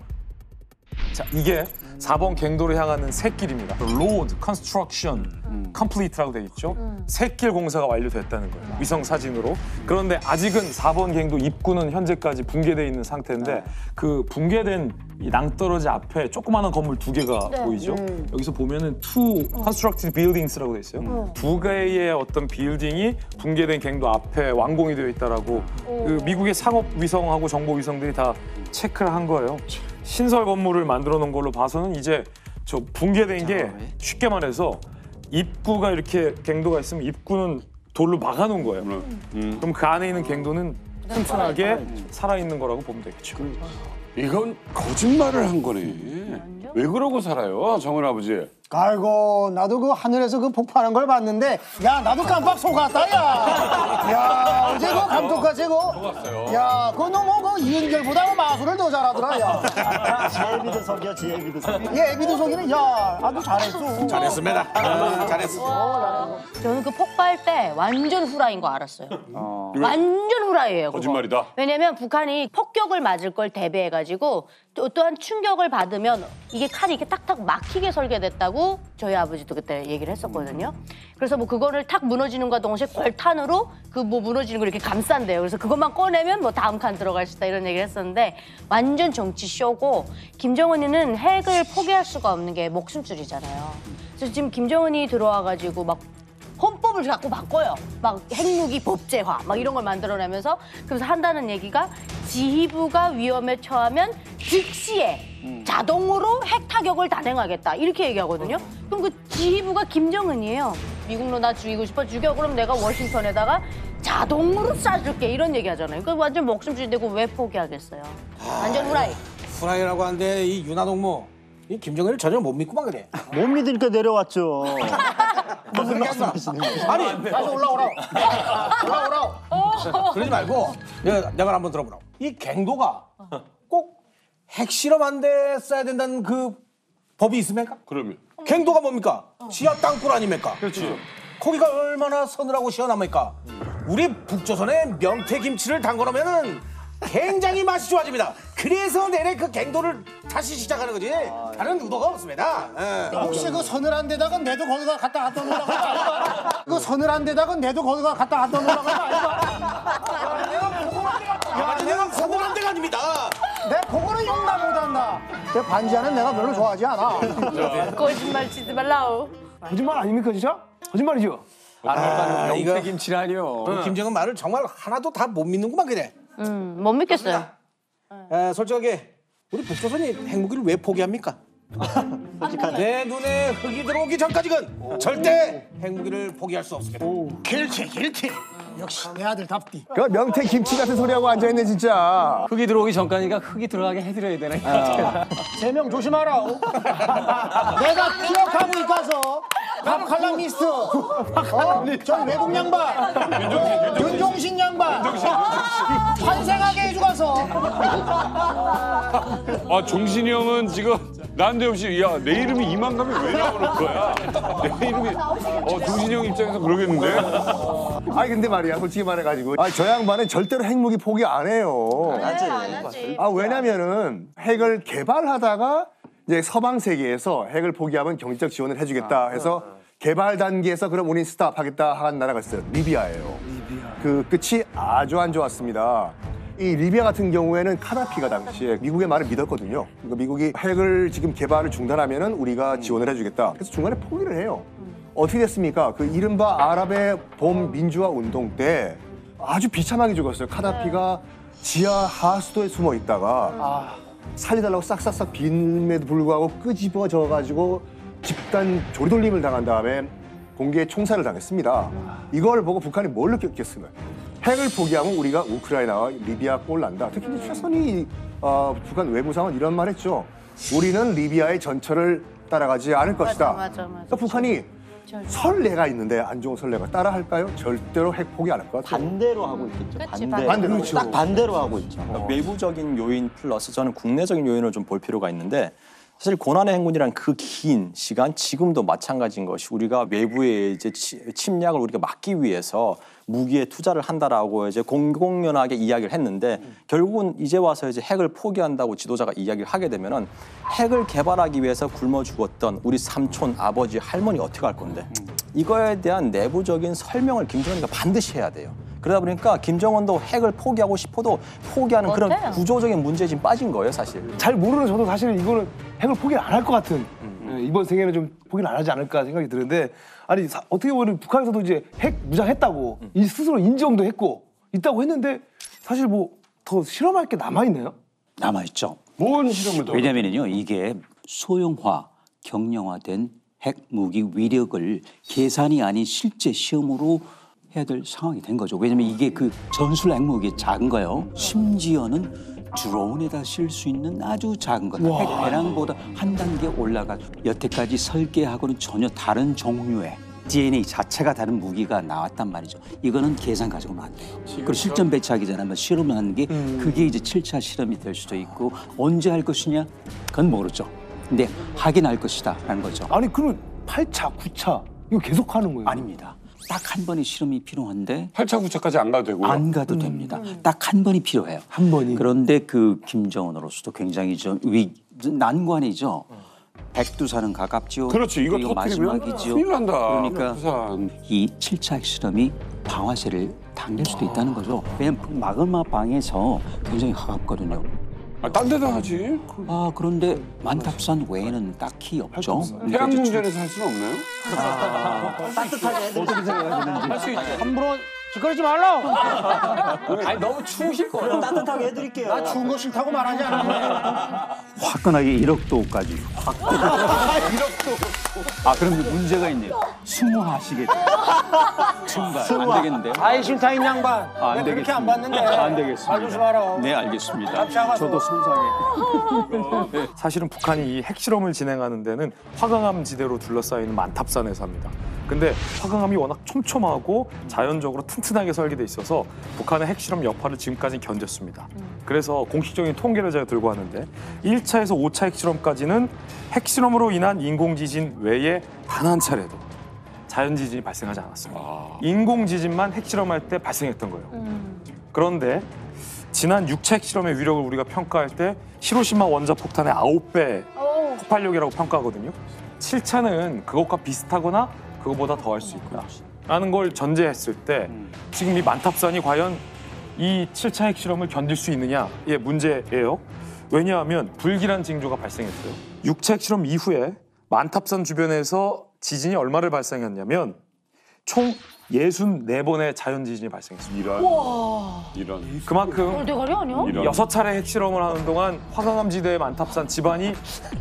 자, 이게 4번 갱도로 향하는 샛길입니다. Road Construction Complete라고 돼 있죠. 샛길 공사가 완료됐다는 거예요. 위성 사진으로. 그런데 아직은 4번 갱도 입구는 현재까지 붕괴돼 있는 상태인데 그 붕괴된 이 낭떠러지 앞에 조그마한 건물 2개가 보이죠. 여기서 보면은 two constructed buildings라고 돼 있어요. 2개의 어떤 빌딩이 붕괴된 갱도 앞에 완공이 되어 있다라고 그 미국의 상업 위성하고 정보 위성들이 다 체크를 한 거예요. 신설 건물을 만들어 놓은 걸로 봐서는 이제 저 붕괴된 게 쉽게 말해서 입구가 이렇게 갱도가 있으면 입구는 돌로 막아놓은 거예요. 그럼 그 안에 있는 갱도는 튼튼하게 살아있는 거라고 보면 되겠죠. 이건 거짓말을 한 거네. 왜 그러고 살아요, 정은 아버지? 아이고 나도 그 하늘에서 그 폭발한 걸 봤는데 야 나도 깜빡 속았다 야 어제 그 감독과 제고 야 그거 너무 그 이은결보다 마술을 더 잘하더라 야 지혜비드석이야 지혜비드석. 예 애비드석이는 야 아주 잘했어 잘했습니다. 잘했어. 저는 그 폭발 때 완전 후라이인 거 알았어요. 완전 후라이예요. 그거. 거짓말이다. 왜냐면 북한이 폭격을 맞을 걸 대비해가지고 또한 충격을 받으면 이게 칼이 이렇게 탁탁 막히게 설계됐다고 저희 아버지도 그때 얘기를 했었거든요. 그래서 뭐 그거를 탁 무너지는 것과 동시에 골탄으로 그 뭐 무너지는 걸 이렇게 감싼대요. 그래서 그것만 꺼내면 뭐 다음 칸 들어갈 수 있다 이런 얘기를 했었는데 완전 정치 쇼고 김정은이는 핵을 포기할 수가 없는 게 목숨줄이잖아요. 그래서 지금 김정은이 들어와가지고 막 헌법을 자꾸 바꿔요. 막 핵무기 법제화 막 이런 걸 만들어내면서 그래서 한다는 얘기가 지휘부가 위험에 처하면 즉시에 자동으로 핵 타격을 단행하겠다 이렇게 얘기하거든요. 그럼 그 지휘부가 김정은이에요. 미국로 나 죽이고 싶어 죽여 그럼 내가 워싱턴에다가 자동으로 쏴줄게 이런 얘기하잖아요. 그러니까 완전 목숨줄인데 그거 왜 포기하겠어요. 완전 후라이. 후라이라고 하는데 이 윤하동무 이 김정은을 전혀 못 믿고만 그래. 못 믿으니까 내려왔죠. 무슨 말씀하시는 거예요? 아니 다시 올라오라 그러지 말고 내가 한번 들어보라고. 이 갱도가 꼭 핵실험 안 돼 써야 된다는 그 법이 있습니까? 그러면 갱도가 뭡니까? 지하 땅굴 아닙니까? 그렇지. 거기가 얼마나 서늘하고 시원합니까? 우리 북조선에 명태김치를 담궈놓으면은 굉장히 맛이 좋아집니다. 그래서 내내 그 갱도를 다시 시작하는 거지. 다른 의도가 없습니다. 혹시 그 서늘한 데다가 내도 거기가 갖다 놓으라고 하는 거 아닌가? 그 서늘한 데다가 내도 거기가 갖다 놓으라고 하는 거 아닌가? 내가 서늘한 데가 아닙니다. 내 그거는 용납 못한다. 내 반지하는 내가 별로 좋아하지 않아. 거짓말 치지 말라오. 거짓말 아닙니까 진짜? 거짓말이죠. 명태김치라니요. 김정은 말을 정말 하나도 다 못 믿는구만 그래. 못 믿겠어요. 솔직하게 우리 북조선이 핵무기를 왜 포기합니까? 내 눈에 흙이 들어오기 전까지는 절대 핵무기를 포기할 수 없습니다. 길티. 역시 내 아들 답디. 그 명태 김치 같은 소리하고 앉아있네 진짜. 흙이 들어오기 전까지니까 흙이 들어가게 해드려야 되나? 3명 조심하라. 내가 기억하고 있어서 밥칼랑 미스트. 저 외국 양반. 윤종신 양반. 환생하게 해주가서. 아 종신이 형은 지금 난데없이 야 내 이름이 이만 가면 왜 나오는 거야? 내 이름이 종신이 형 입장에서 그러겠는데? 아니 근데 말이야 솔직히 말해가지고 저 양반은 절대로 핵무기 포기 안 해요. 안 하지. 왜냐면은 핵을 개발하다가 이제 서방 세계에서 핵을 포기하면 경제적 지원을 해주겠다 해서 개발 단계에서 그럼 우린 스탑하겠다 한 나라가 있어요. 리비아예요. 그 끝이 아주 안 좋았습니다. 이 리비아 같은 경우에는 카다피가 당시에 미국의 말을 믿었거든요. 그러니까 미국이 핵을 지금 개발을 중단하면은 우리가 지원을 해주겠다. 그래서 중간에 포기를 해요. 어떻게 됐습니까? 그 이른바 아랍의 봄 민주화 운동 때 아주 비참하게 죽었어요. 카다피가 지하 하수도에 숨어 있다가 살려달라고 싹싹싹 빌음에도 불구하고 끄집어져가지고 집단 조리돌림을 당한 다음에 공개에 총살을 당했습니다. 이걸 보고 북한이 뭘 느꼈겠어요? 핵을 포기하면 우리가 우크라이나와 리비아 꼴 난다. 특히 최선희 북한 외무상은 이런 말 했죠. 우리는 리비아의 전철을 따라가지 않을 것이다. 맞아. 그러니까 북한이 선례가 있는데 안 좋은 선례가 따라 할까요? 절대로 핵 포기 안 할 것 같아요. 반대로 하고 있겠죠. 그치, 반대로. 그렇죠. 딱 반대로 하고 있죠. 외부적인 요인 플러스 저는 국내적인 요인을 좀 볼 필요가 있는데 사실 고난의 행군이란 그 긴 시간 지금도 마찬가지인 것이 우리가 외부의 이제 침략을 우리가 막기 위해서 무기에 투자를 한다라고 이제 공공연하게 이야기를 했는데 결국은 이제 와서 이제 핵을 포기한다고 지도자가 이야기를 하게 되면은 핵을 개발하기 위해서 굶어 죽었던 우리 삼촌, 아버지, 할머니 어떻게 할 건데 이거에 대한 내부적인 설명을 김정은이가 반드시 해야 돼요. 그러다 보니까 김정은도 핵을 포기하고 싶어도 포기하는 그런 구조적인 문제에 지금 빠진 거예요, 사실. 잘 모르는 저도 사실 이거는 핵을 포기 안 할 것 같은 이번 생에는 좀 포기를 안 하지 않을까 생각이 드는데 아니 어떻게 보면 북한에서도 이제 핵 무장했다고 이 스스로 인정도 했고 있다고 했는데 사실 뭐 더 실험할 게 남아 있나요? 남아 있죠. 뭔 실험을 더? 왜냐면은요 이게 소형화, 경량화된 핵 무기 위력을 계산이 아닌 실제 시험으로 해야 될 상황이 된 거죠. 왜냐면 이게 그 전술 핵무기 작은 거요. 심지어는 드론에다 실 수 있는 아주 작은 거. 핵 배낭보다 한 단계 올라가 여태까지 설계하고는 전혀 다른 종류의 DNA 자체가 다른 무기가 나왔단 말이죠. 이거는 계산 가져오면 안 돼요. 그리고 실전 배치하기 전에 한번 실험을 하는 게 그게 이제 7차 실험이 될 수도 있고 언제 할 것이냐 그건 모르죠. 근데 하긴 할 것이다 라는 거죠. 아니 그러면 8차, 9차 이거 계속 하는 거예요? 아닙니다. 딱 한 번의 실험이 필요한데 8차, 9차까지 안 가도 되고요? 안 가도 됩니다. 딱 한 번이 필요해요. 한 번이. 그런데 그 김정은으로서도 굉장히 좀 난관이죠. 백두산은 가깝죠. 그렇지, 이거 터뜨리면 마지막이죠. 큰일 난다. 그러니까 백두산. 이 7차 핵실험이 방아쇠를 당길 수도 있다는 거죠. 왜냐면 마그마 방에서 굉장히 가깝거든요. 딴 데도 하지. 그런데 만탑산 외에는 딱히 없죠. 태양궁전에서 할 수는 없나요? 따뜻하게 어떻게 생각하시는지. 할 수 있죠. 함부로 짓거리지 말라. 아니 너무 추우실 거예요. 따뜻하게 해드릴게요. 나 추운 거 싫다고 말하지 않았네. 화끈하게 1억 도까지. 1억 도. 그럼 문제가 있네요. 승무하시겠죠. 승무 안 되겠는데요? 아이 싫다 이 양반. 안 그렇게 되겠습니다. 안 봤는데. 안 되겠습니다. 알려주지 마라. 네, 알겠습니다. 잡혀가서. 저도 손상해. 사실은 북한이 이 핵실험을 진행하는 데는 화강암 지대로 둘러싸이는 만탑산에서 합니다. 근데 화강암이 워낙 촘촘하고 자연적으로 튼튼하게 설계돼 있어서 북한의 핵실험 여파를 지금까지 견뎠습니다. 그래서 공식적인 통계를 제가 들고 왔는데 1차에서 5차 핵실험까지는 핵실험으로 인한 인공지진 외에 단 한 차례도 자연지진이 발생하지 않았습니다. 인공지진만 핵실험할 때 발생했던 거예요. 그런데 지난 6차 핵실험의 위력을 우리가 평가할 때 히로시마 원자폭탄의 9배 폭발력이라고 평가하거든요. 7차는 그것과 비슷하거나 그거보다 더 할 수 있구나 라는 걸 전제했을 때 지금 이 만탑산이 과연 이 7차 핵실험을 견딜 수 있느냐의 문제예요. 왜냐하면 불길한 징조가 발생했어요. 6차 핵실험 이후에 만탑산 주변에서 지진이 얼마를 발생했냐면 총 64번의 자연지진이 발생했습니다. 이런. 그만큼 대가리 아니야? 6차례 핵실험을 하는 동안 화강암 지대의 만탑산 지반이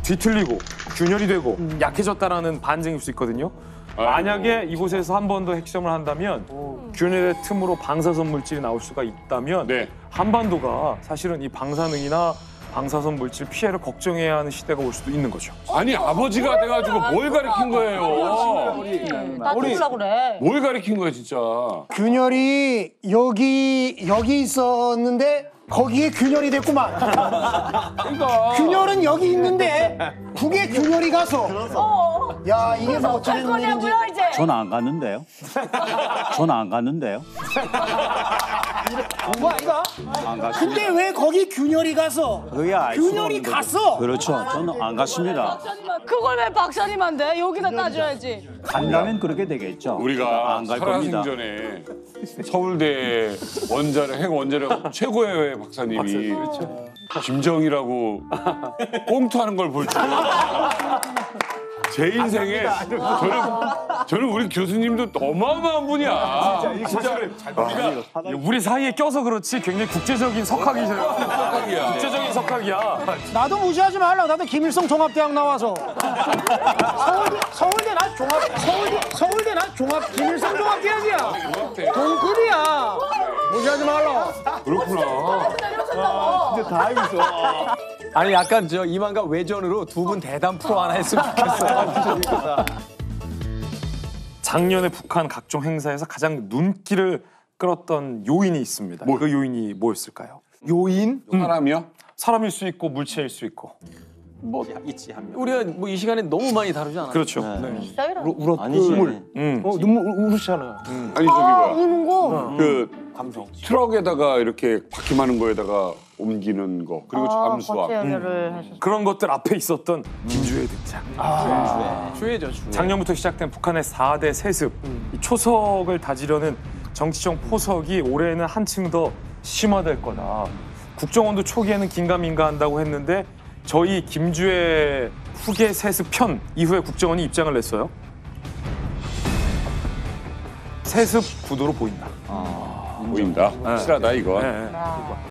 뒤틀리고 균열이 되고 약해졌다라는 반증일 수 있거든요. 만약에 이곳에서 한 번 더 핵실험을 한다면 균열의 틈으로 방사선 물질이 나올 수가 있다면 한반도가 사실은 이 방사능이나 방사선 물질 피해를 걱정해야 하는 시대가 올 수도 있는 거죠. 아니 아버지가 돼가지고 뭘 가르친 거예요? 놔두려고 그래. 뭘 가르친 거야 진짜? 균열이 여기 있었는데 거기에 균열이 됐구만. 그러니까 균열은 여기 있는데 북에 균열이 가서. 야 이게 뭐 어쩌는 일인지. 전 안 갔는데요. 전 안 갔는데요. 뭐 아이가? 안 갔습니다. 근데 왜 거기 균열이 가서? 그게 알 수가 균열이 없는 거죠. 갔어. 그렇죠. 저는 안 갔습니다. 그걸 왜 박사님한테 여기다 따져야지. 간다면 그렇게 되겠죠. 우리가 안 갈 겁니다. 살아생전에 서울대 핵 원자력 최고의 박사님이 김정이라고 꽁투하는 걸 볼 줄. 제 인생에 저는 우리 교수님도 어마어마한 분이야. 진짜 우리 사이에 껴서 그렇지 굉장히 국제적인 석학이야. 국제적인 석학이야. 나도 무시하지 말라. 나도 김일성 종합대학 나와서 서울대 나 종합 김일성 종합대학이야. 동급이야. 무시하지 말라. 그렇구나. 진짜 다 알고 있어. 아니 약간 저 이만가 외전으로 두 분 대담 프로 하나 했으면 좋겠어요. 작년에 북한 각종 행사에서 가장 눈길을 끌었던 요인이 있습니다. 그 요인이 뭐였을까요? 요인? 사람이요? 사람일 수 있고 물체일 수 있고. 뭐 있지 한 명. 우리가 뭐 이 시간에 너무 많이 다루지 않아요. 그렇죠. 울었 아니지. 눈물. 눈물 우시잖아요. 아니 저기 봐. 우는 거. 그 트럭에다가 이렇게 바퀴 많은 거에다가 옮기는 거 그리고 잠수함. 거체 연결을 했었어. 그런 것들 앞에 있었던 김주의 등장. 주회죠, 주회. 작년부터 시작된 북한의 4대 세습. 이 초석을 다지려는 정치적 포석이 올해는 한층 더 심화될 거다. 국정원도 초기에는 긴가민가한다고 했는데 저희 김주의 후계 세습 편 이후에 국정원이 입장을 냈어요. 세습 구도로 보인다. 보인다. 확실하다 이건.